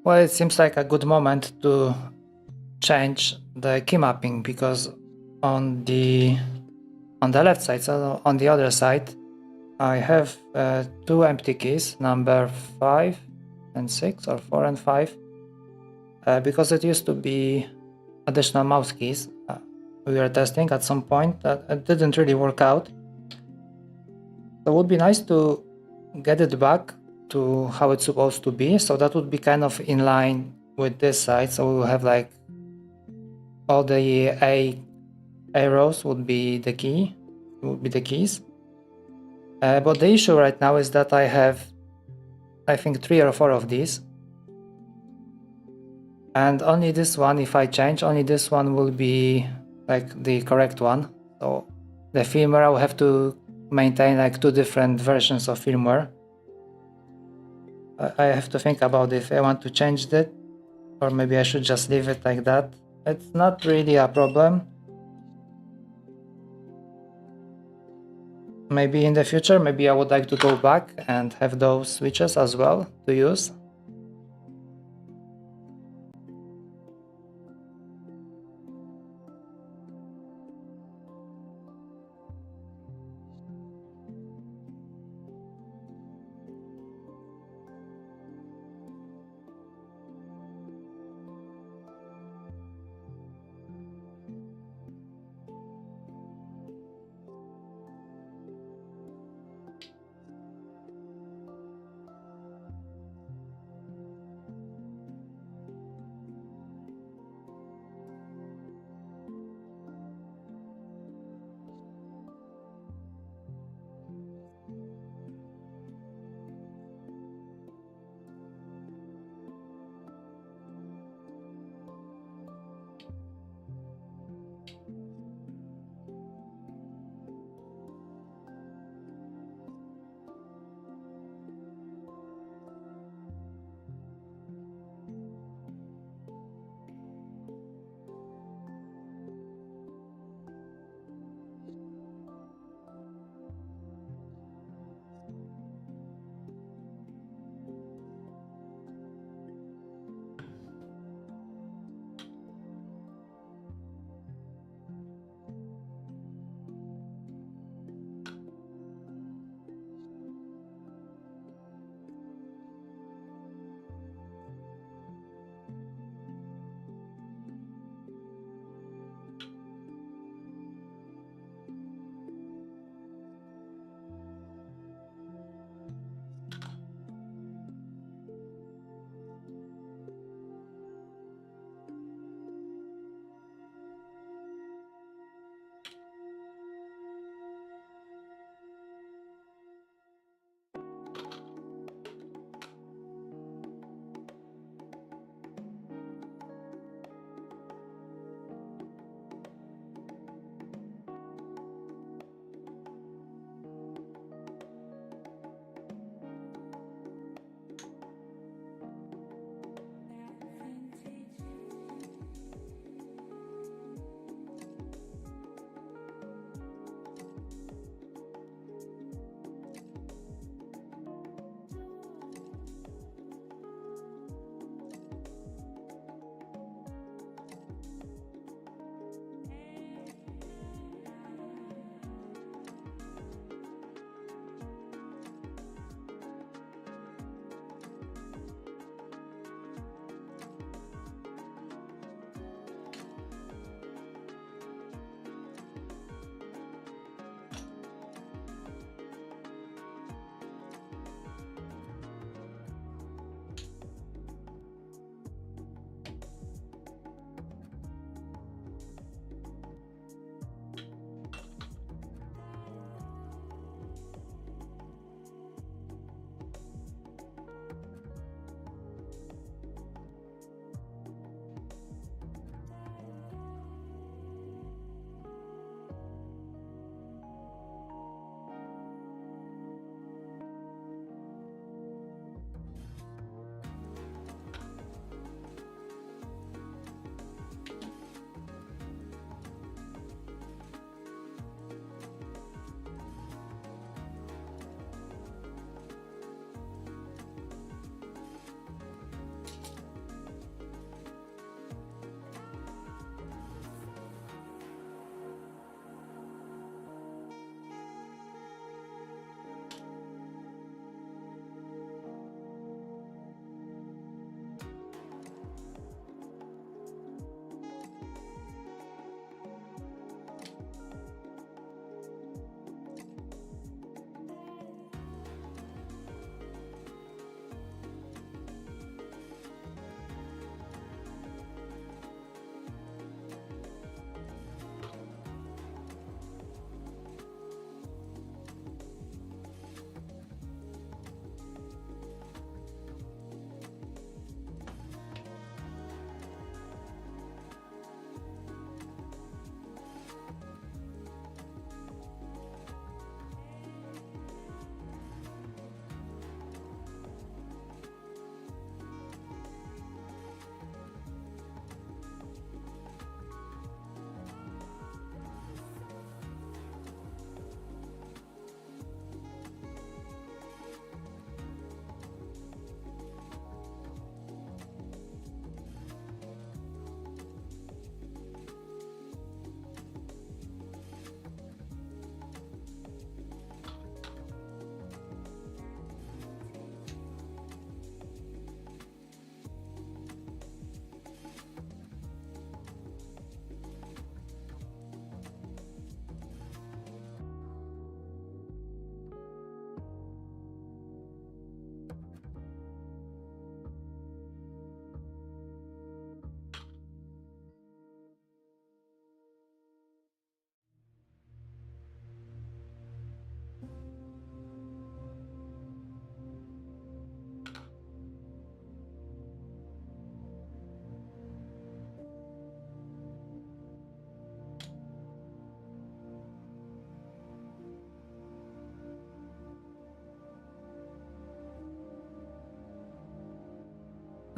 Well, it seems like a good moment to change the key mapping, because on the left side, so on the other side, I have two empty keys, number 5 and 6, or 4 and 5, because it used to be additional mouse keys. We were testing at some point that it didn't really work out. So it would be nice to get it back to how it's supposed to be. So that would be kind of in line with this side. So we will have like all the A rows would be the keys. But the issue right now is that I have, I think, 3 or 4 of these. And only this one, if I change, only this one will be like the correct one. So the firmware, I will have to maintain like 2 different versions of firmware. I have to think about if I want to change that, or maybe I should just leave it like that. It's not really a problem. Maybe in the future, maybe I would like to go back and have those switches as well to use.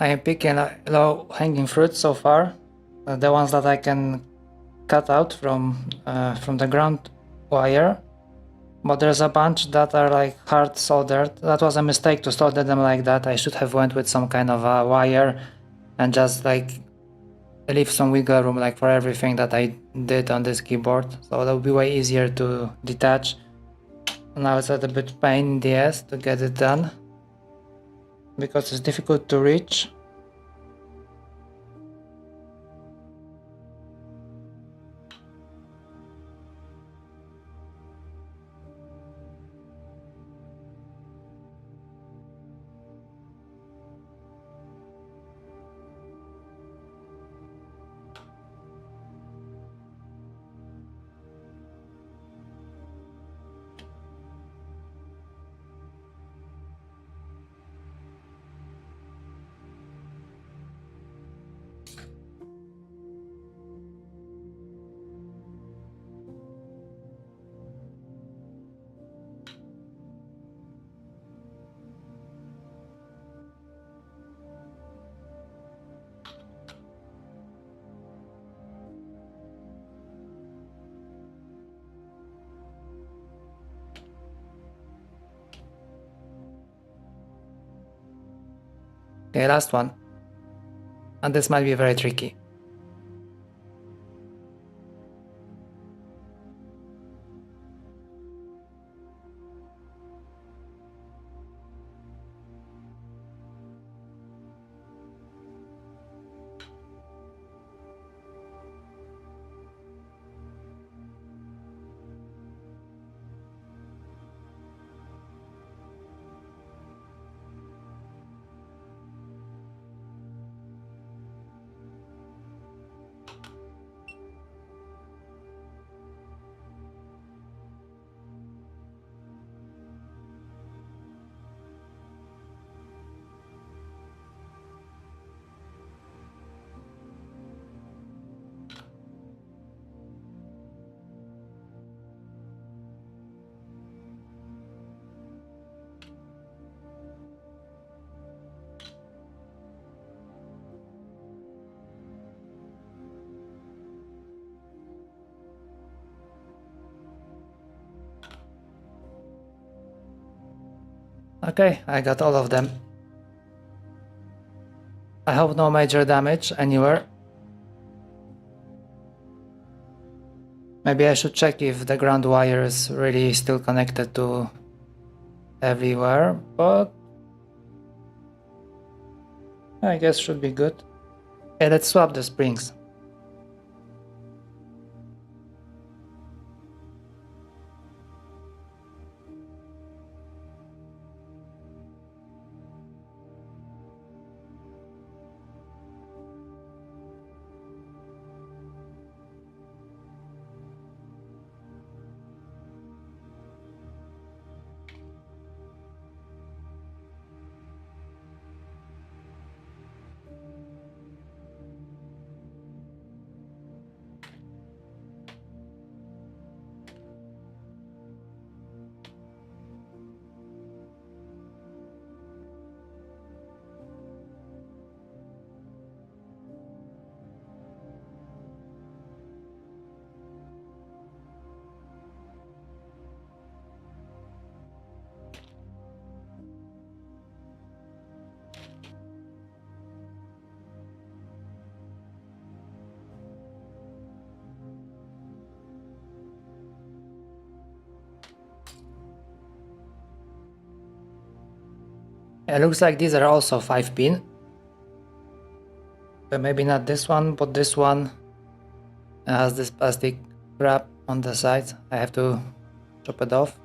I am picking low hanging fruit so far, the ones that I can cut out from the ground wire, but there's a bunch that are like hard soldered. That was a mistake to solder them like that. I should have went with some kind of a wire and just like leave some wiggle room like for everything that I did on this keyboard, so that would be way easier to detach. Now it's a little bit pain in the ass to get it done because it's difficult to reach. Okay, last one. And this might be very tricky. Okay, I got all of them. I hope no major damage anywhere. Maybe I should check if the ground wire is really still connected to everywhere, but I guess should be good. Okay, let's swap the springs. It looks like these are also 5-pin. But maybe not this one, but this one has this plastic wrap on the side. I have to chop it off.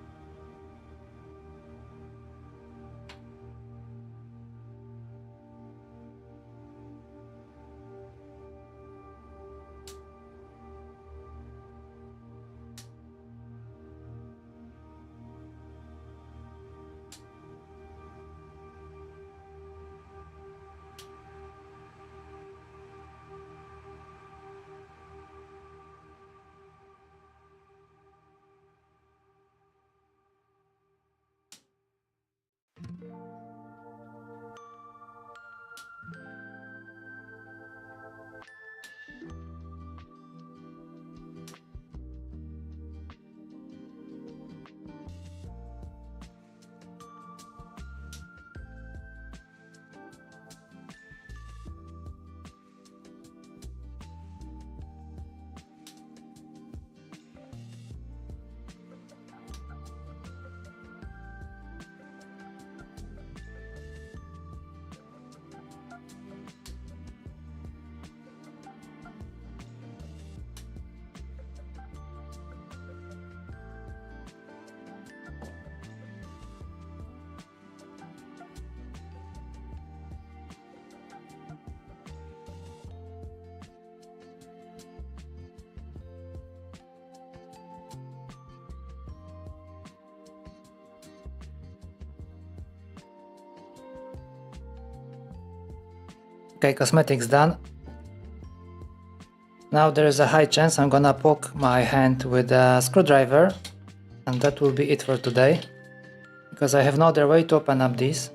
Okay, cosmetics done. Now there is a high chance I'm gonna poke my hand with a screwdriver, and that will be it for today, because I have no other way to open up this.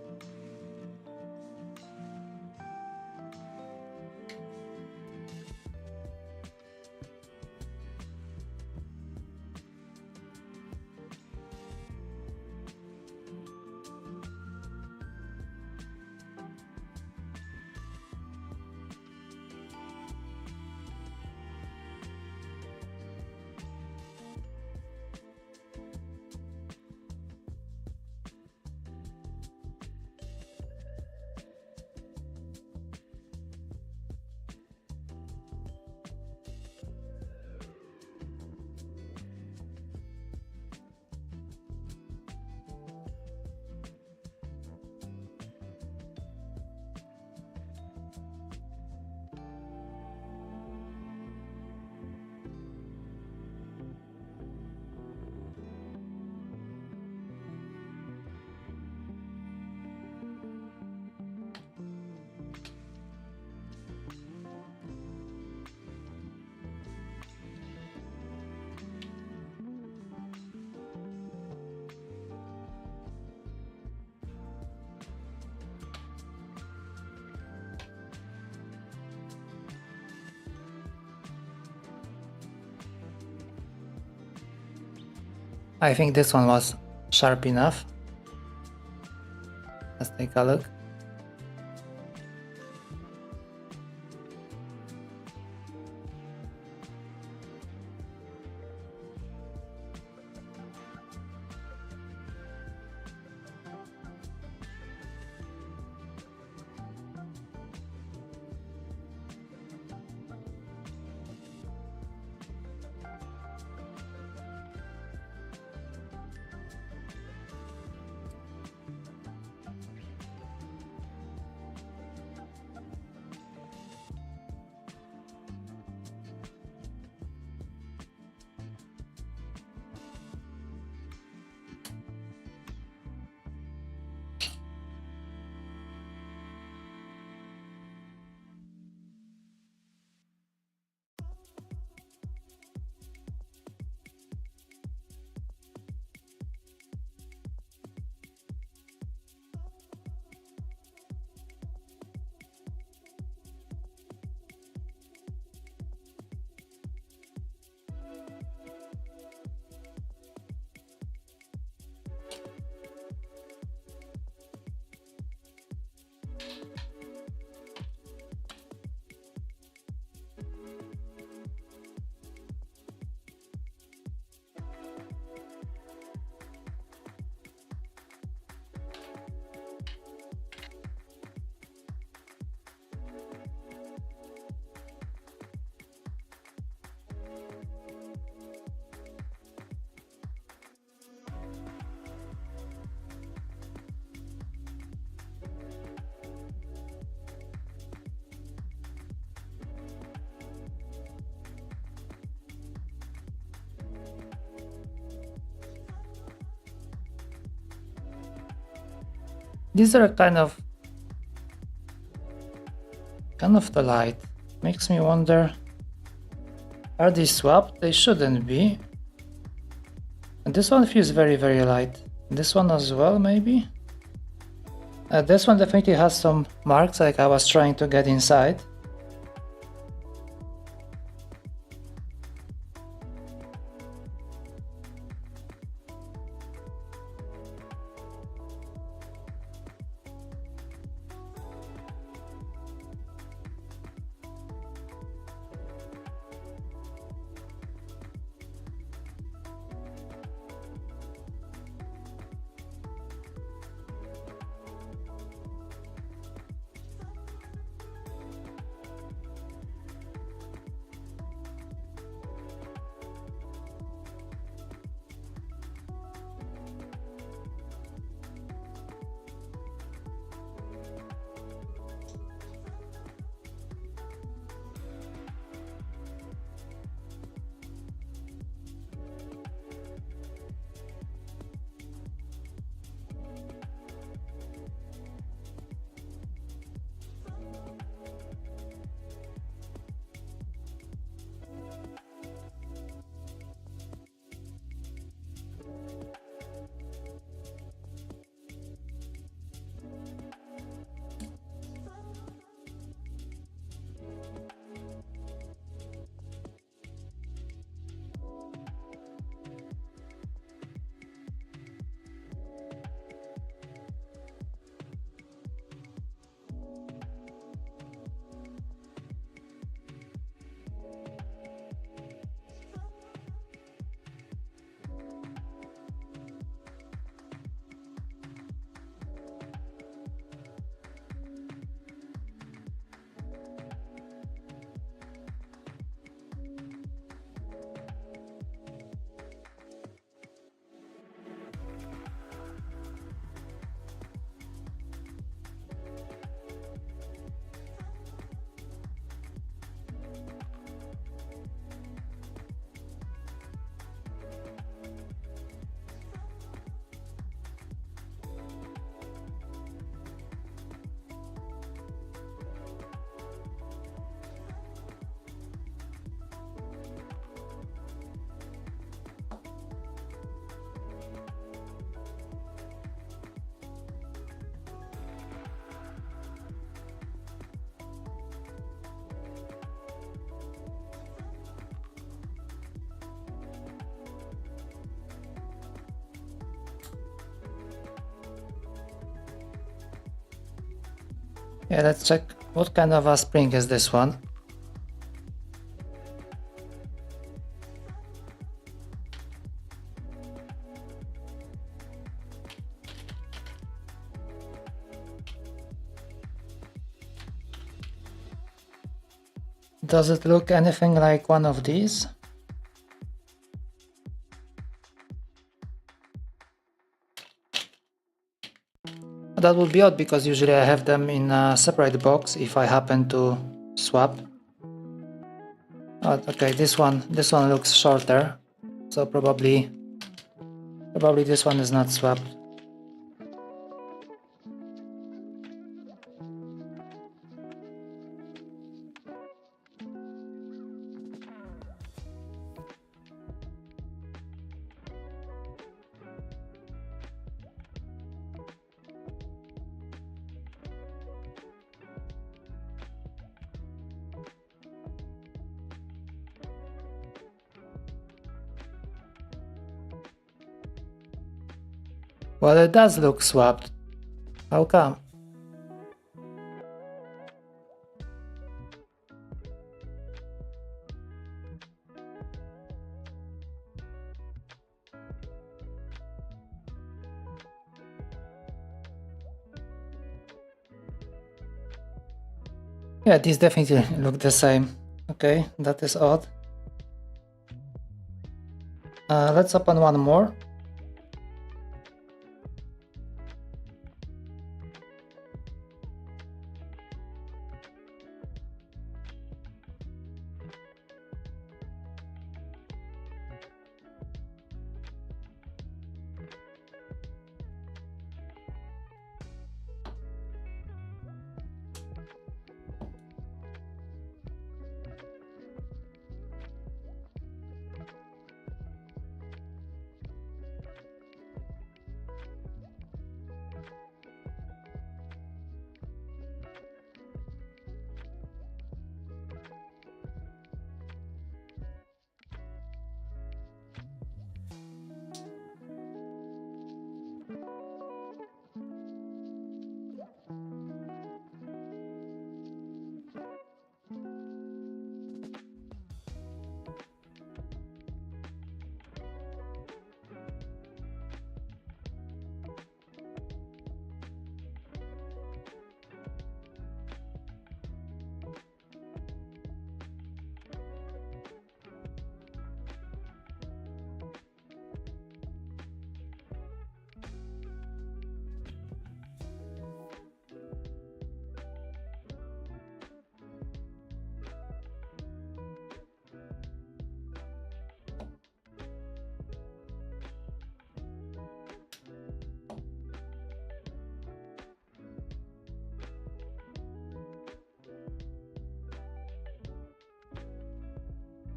I think this one was sharp enough. Let's take a look. These are kind of the light. Makes me wonder, are these swapped? They shouldn't be. And this one feels very, very light. This one as well, maybe? This one definitely has some marks, like I was trying to get inside. Yeah, let's check what kind of a spring is this one. Does it look anything like one of these? That would be odd because usually I have them in a separate box if I happen to swap. Oh, okay, this one looks shorter, so probably this one is not swapped. Well, it does look swapped. How come? Yeah, these definitely look the same. Okay, that is odd. Let's open one more.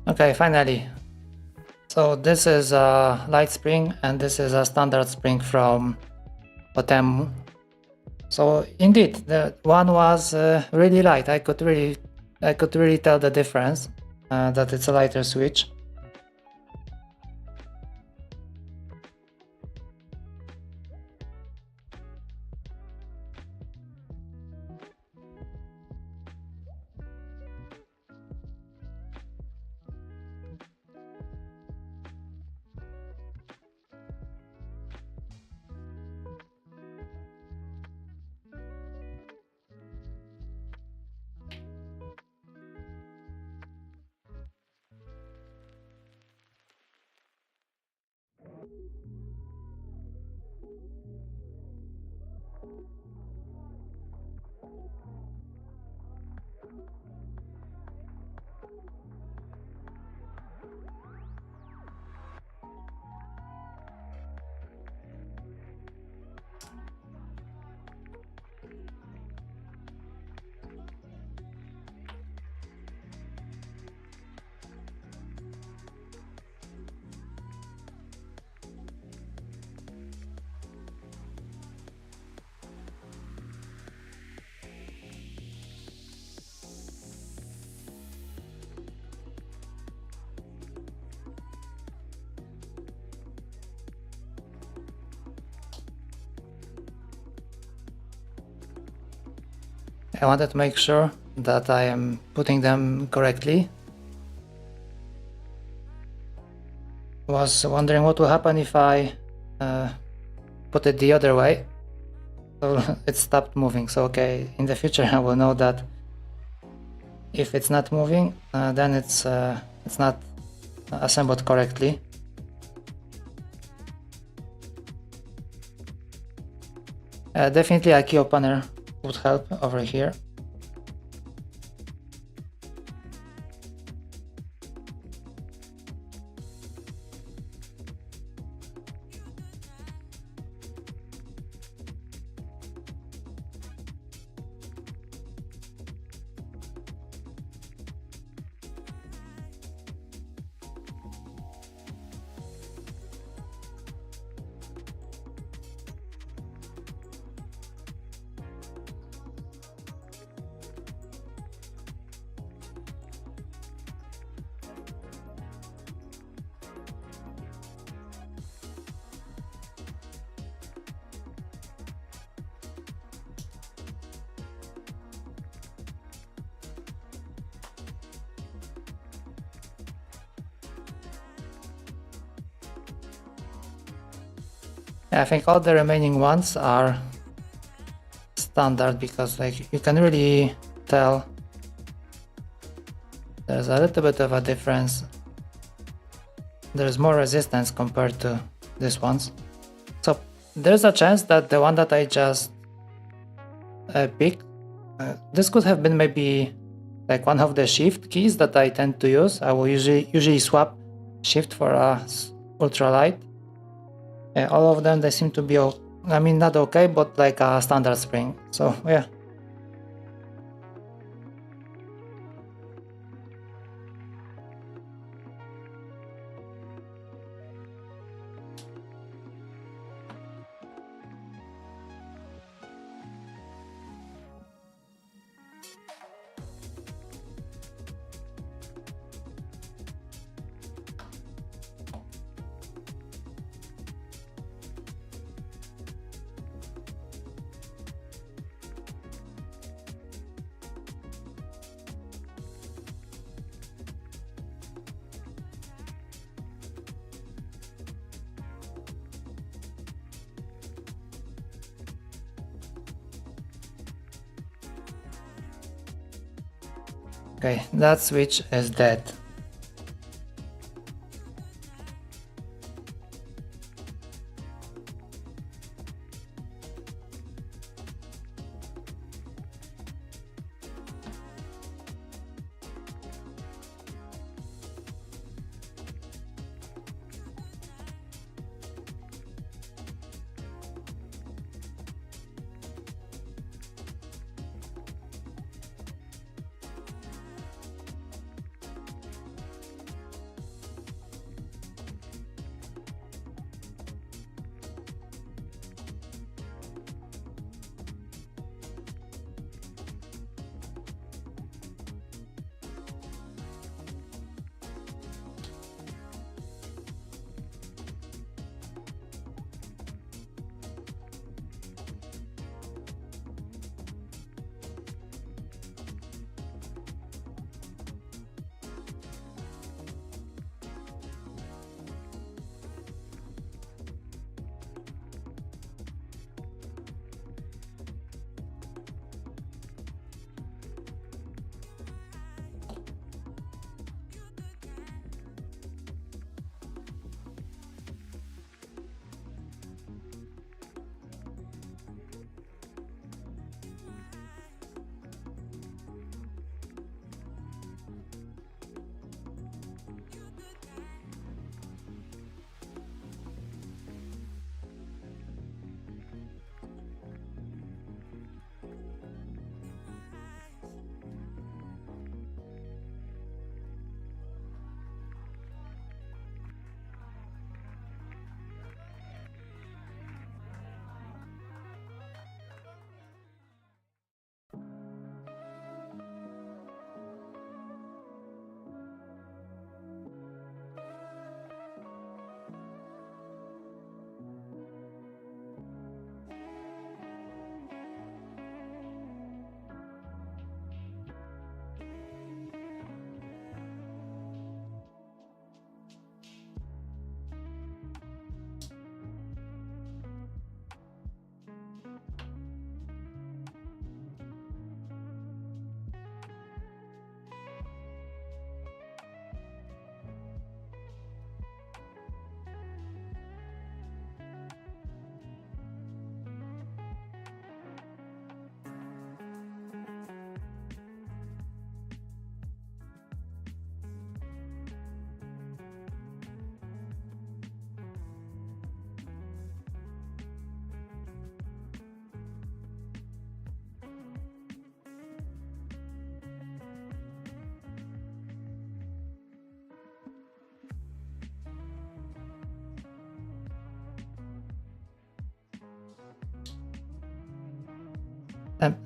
Okay, finally. So this is a light spring and this is a standard spring from Outemu. So indeed, the one was really light. I could really tell the difference, that it's a lighter switch. I wanted to make sure that I am putting them correctly. Was wondering what will happen if I put it the other way. So it stopped moving. So okay, in the future I will know that if it's not moving, then it's not assembled correctly. Definitely a key opener would help over here. I think all the remaining ones are standard because like you can really tell there's a little bit of a difference. There's more resistance compared to these ones. So there's a chance that the one that I just picked, this could have been maybe like one of the shift keys that I tend to use. I will usually swap shift for a ultralight. All of them, they seem to be, I mean, not okay, but like a standard spring. So yeah. Okay, that switch is dead.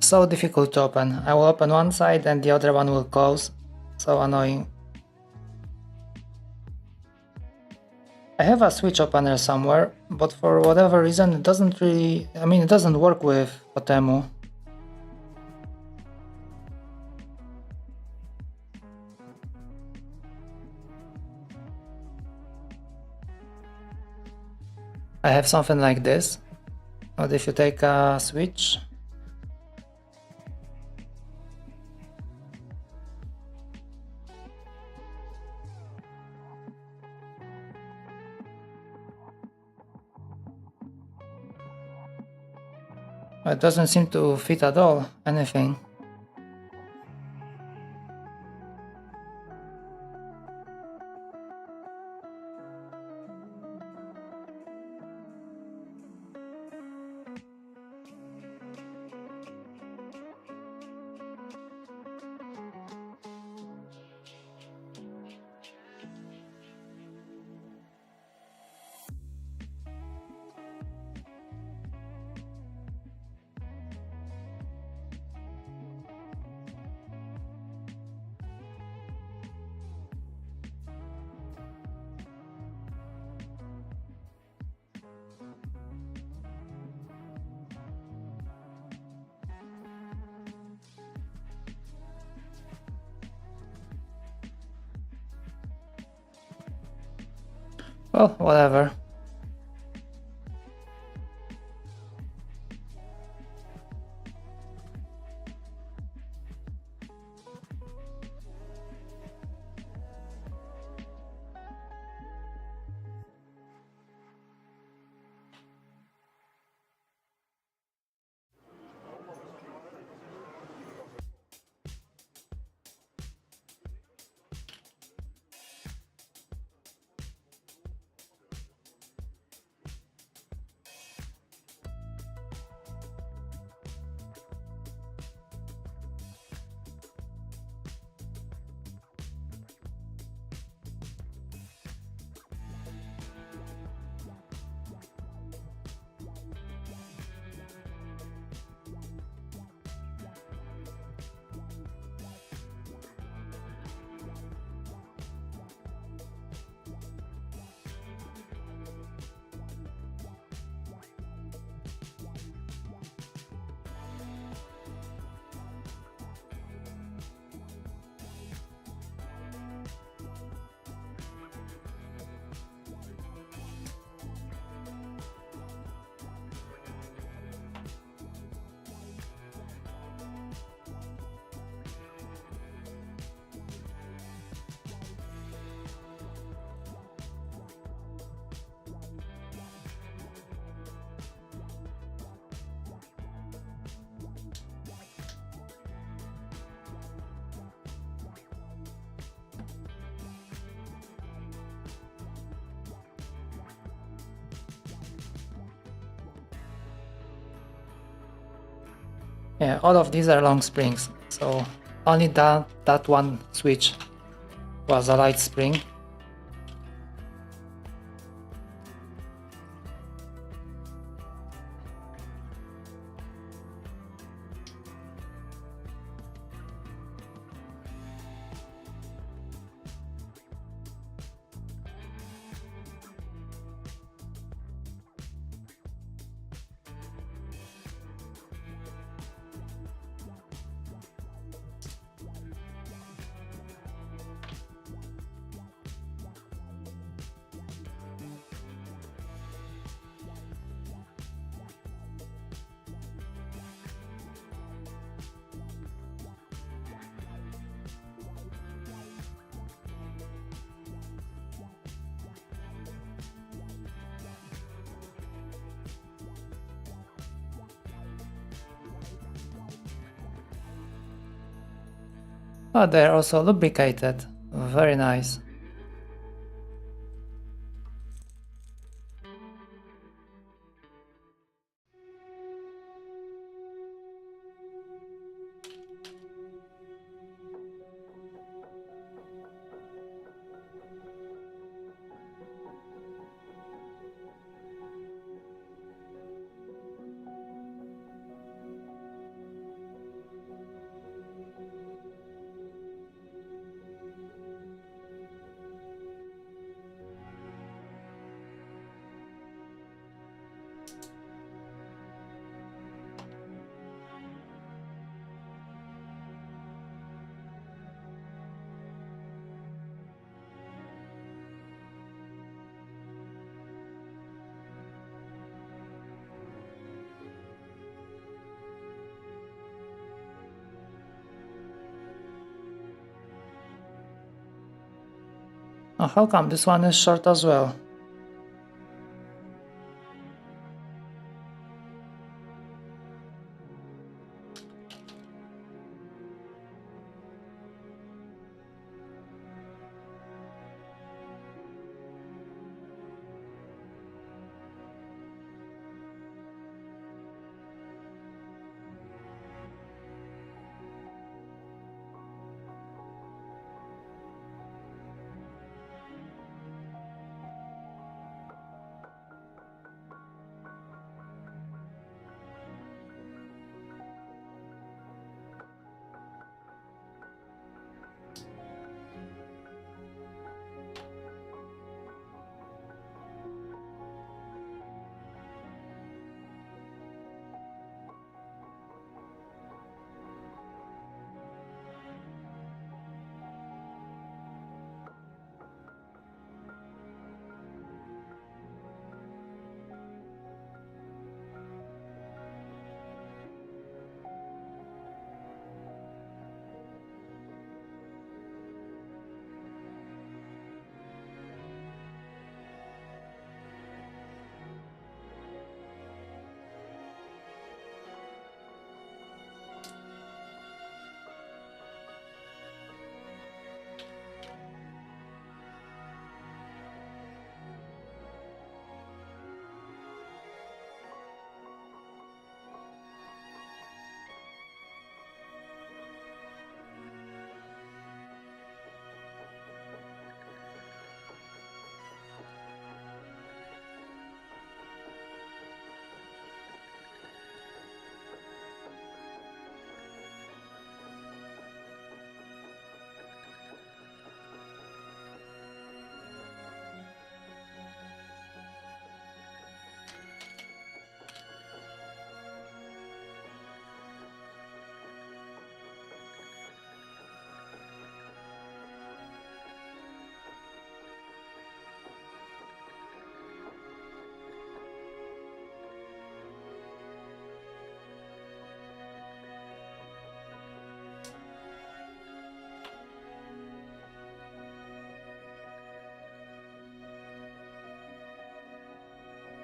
So difficult to open. I will open one side and the other one will close. So annoying. I have a switch opener somewhere, but for whatever reason it doesn't really... it doesn't work with Outemu. I have something like this. But if you take a switch... It doesn't seem to fit at all, anything. Well, whatever. Yeah, all of these are long springs, so only that one switch was a light spring. Oh, they're also lubricated. Very nice. Oh, how come this one is short as well?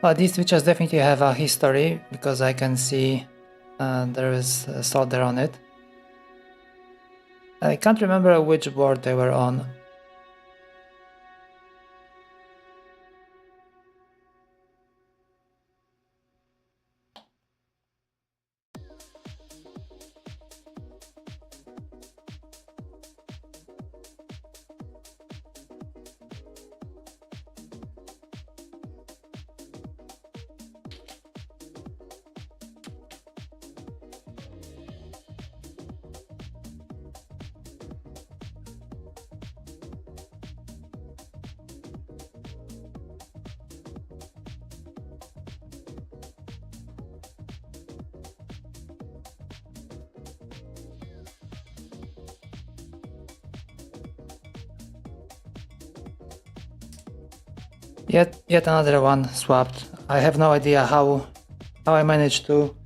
Well, these switches definitely have a history because I can see there is solder on it. I can't remember which board they were on. Yet another one swapped. I have no idea how I managed to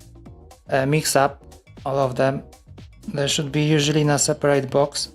mix up all of them. They should be usually in a separate box.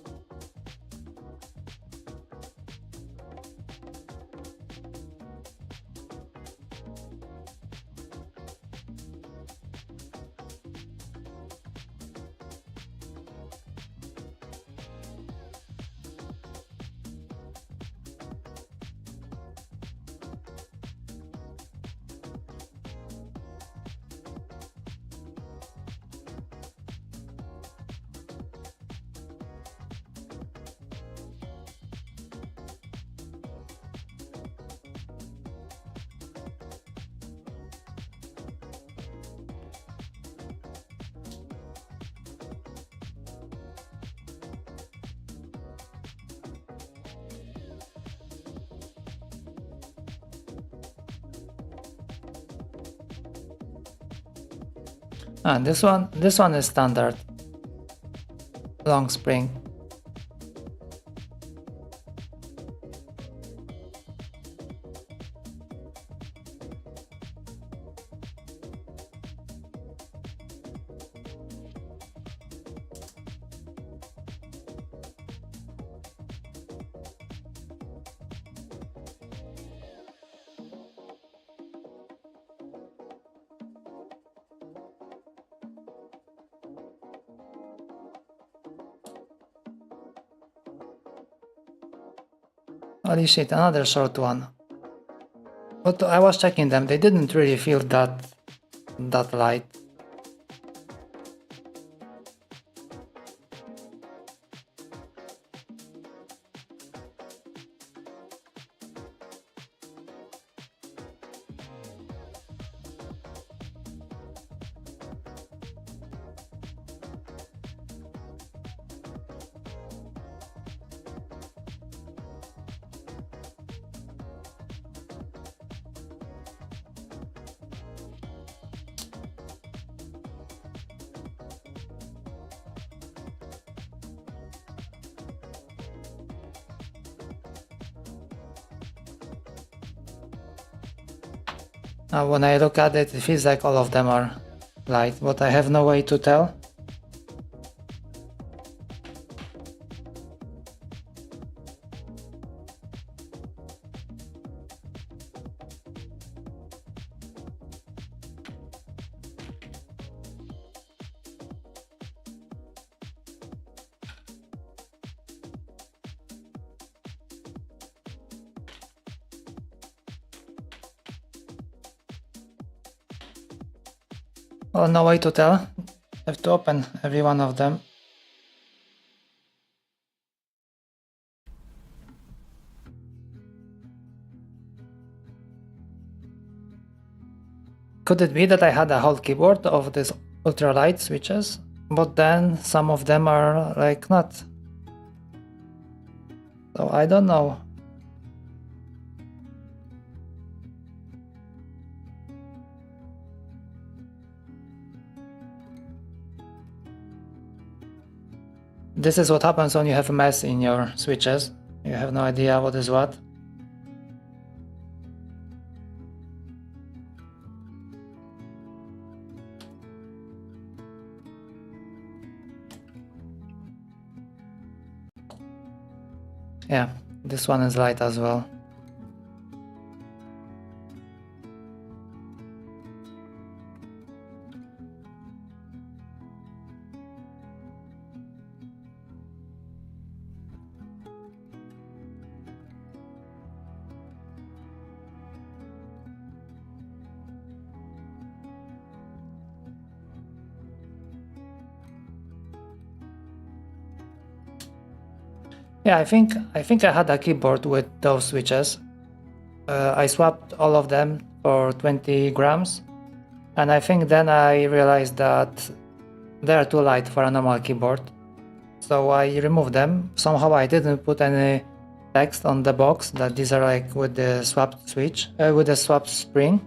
And this one is standard. Long spring. Holy shit, another short one. But I was checking them, they didn't really feel that light. When I look at it, it feels like all of them are light, but I have no way to tell. Well, no way to tell. Have to open every one of them. Could it be that I had a whole keyboard of these ultralight switches, but then some of them are like not? So I don't know. This is what happens when you have a mess in your switches. You have no idea what is what. Yeah, this one is light as well. Yeah, I think I had a keyboard with those switches. I swapped all of them for 20 grams, and I think then I realized that they are too light for a normal keyboard. So I removed them. Somehow I didn't put any text on the box that these are like with the swapped switch, with the swapped spring.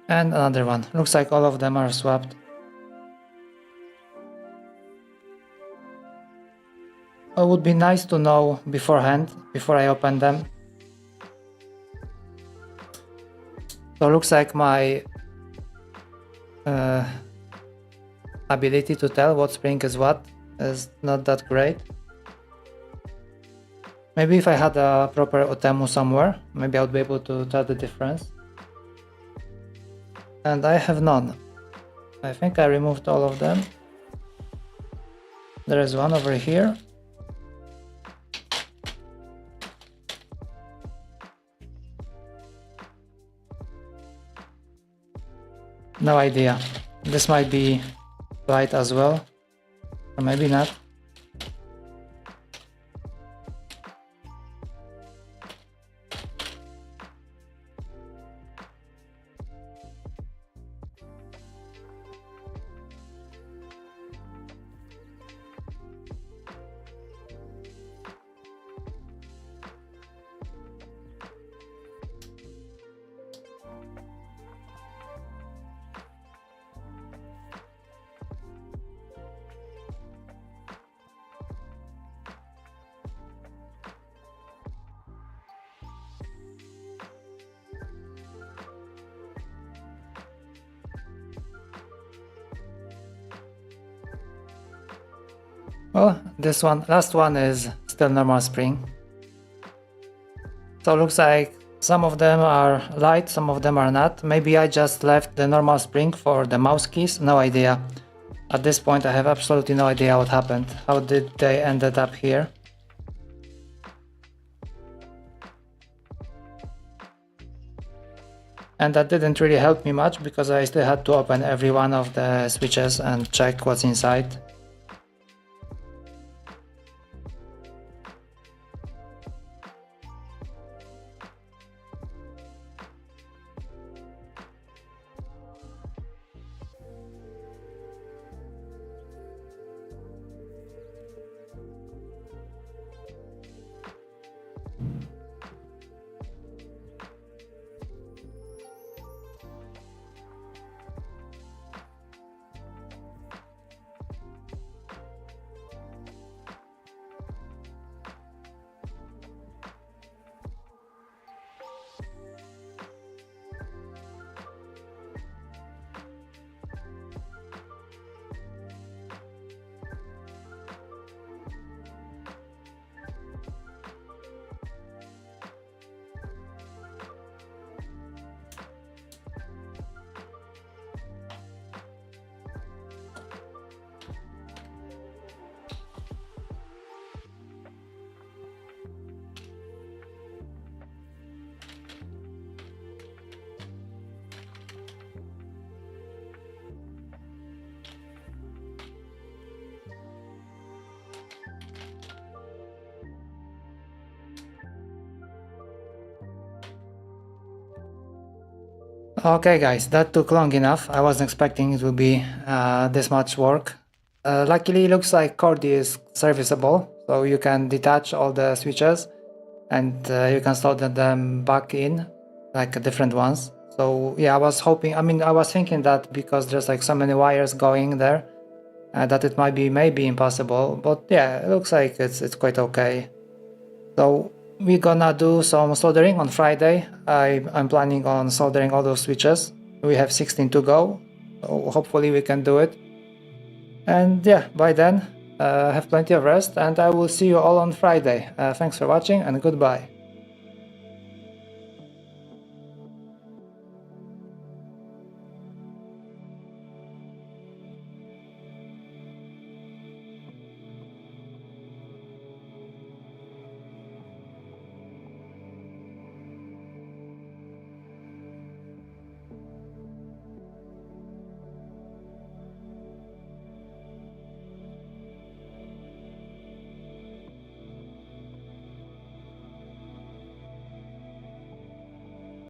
And another one. Looks like all of them are swapped. It would be nice to know beforehand, before I open them. So looks like my ability to tell what spring is what is not that great. Maybe if I had a proper Outemu somewhere, maybe I would be able to tell the difference. And I have none. I think I removed all of them. There is one over here. No idea. This might be light as well, or maybe not. Well, this one, last one is still normal spring. So looks like some of them are light, some of them are not. Maybe I just left the normal spring for the mouse keys, no idea. At this point I have absolutely no idea what happened. How did they ended up here? And that didn't really help me much because I still had to open every one of the switches and check what's inside. Okay guys, that took long enough. I wasn't expecting it would be this much work. Luckily it looks like Chordie is serviceable, so you can detach all the switches and you can solder them back in like different ones. So yeah, I was thinking that because there's like so many wires going there that it might be maybe impossible, but yeah, it looks like it's quite okay. So we're gonna do some soldering on Friday. I'm planning on soldering all those switches. We have 16 to go, so hopefully we can do it. And yeah, by then, have plenty of rest, and I will see you all on Friday. Thanks for watching, and goodbye.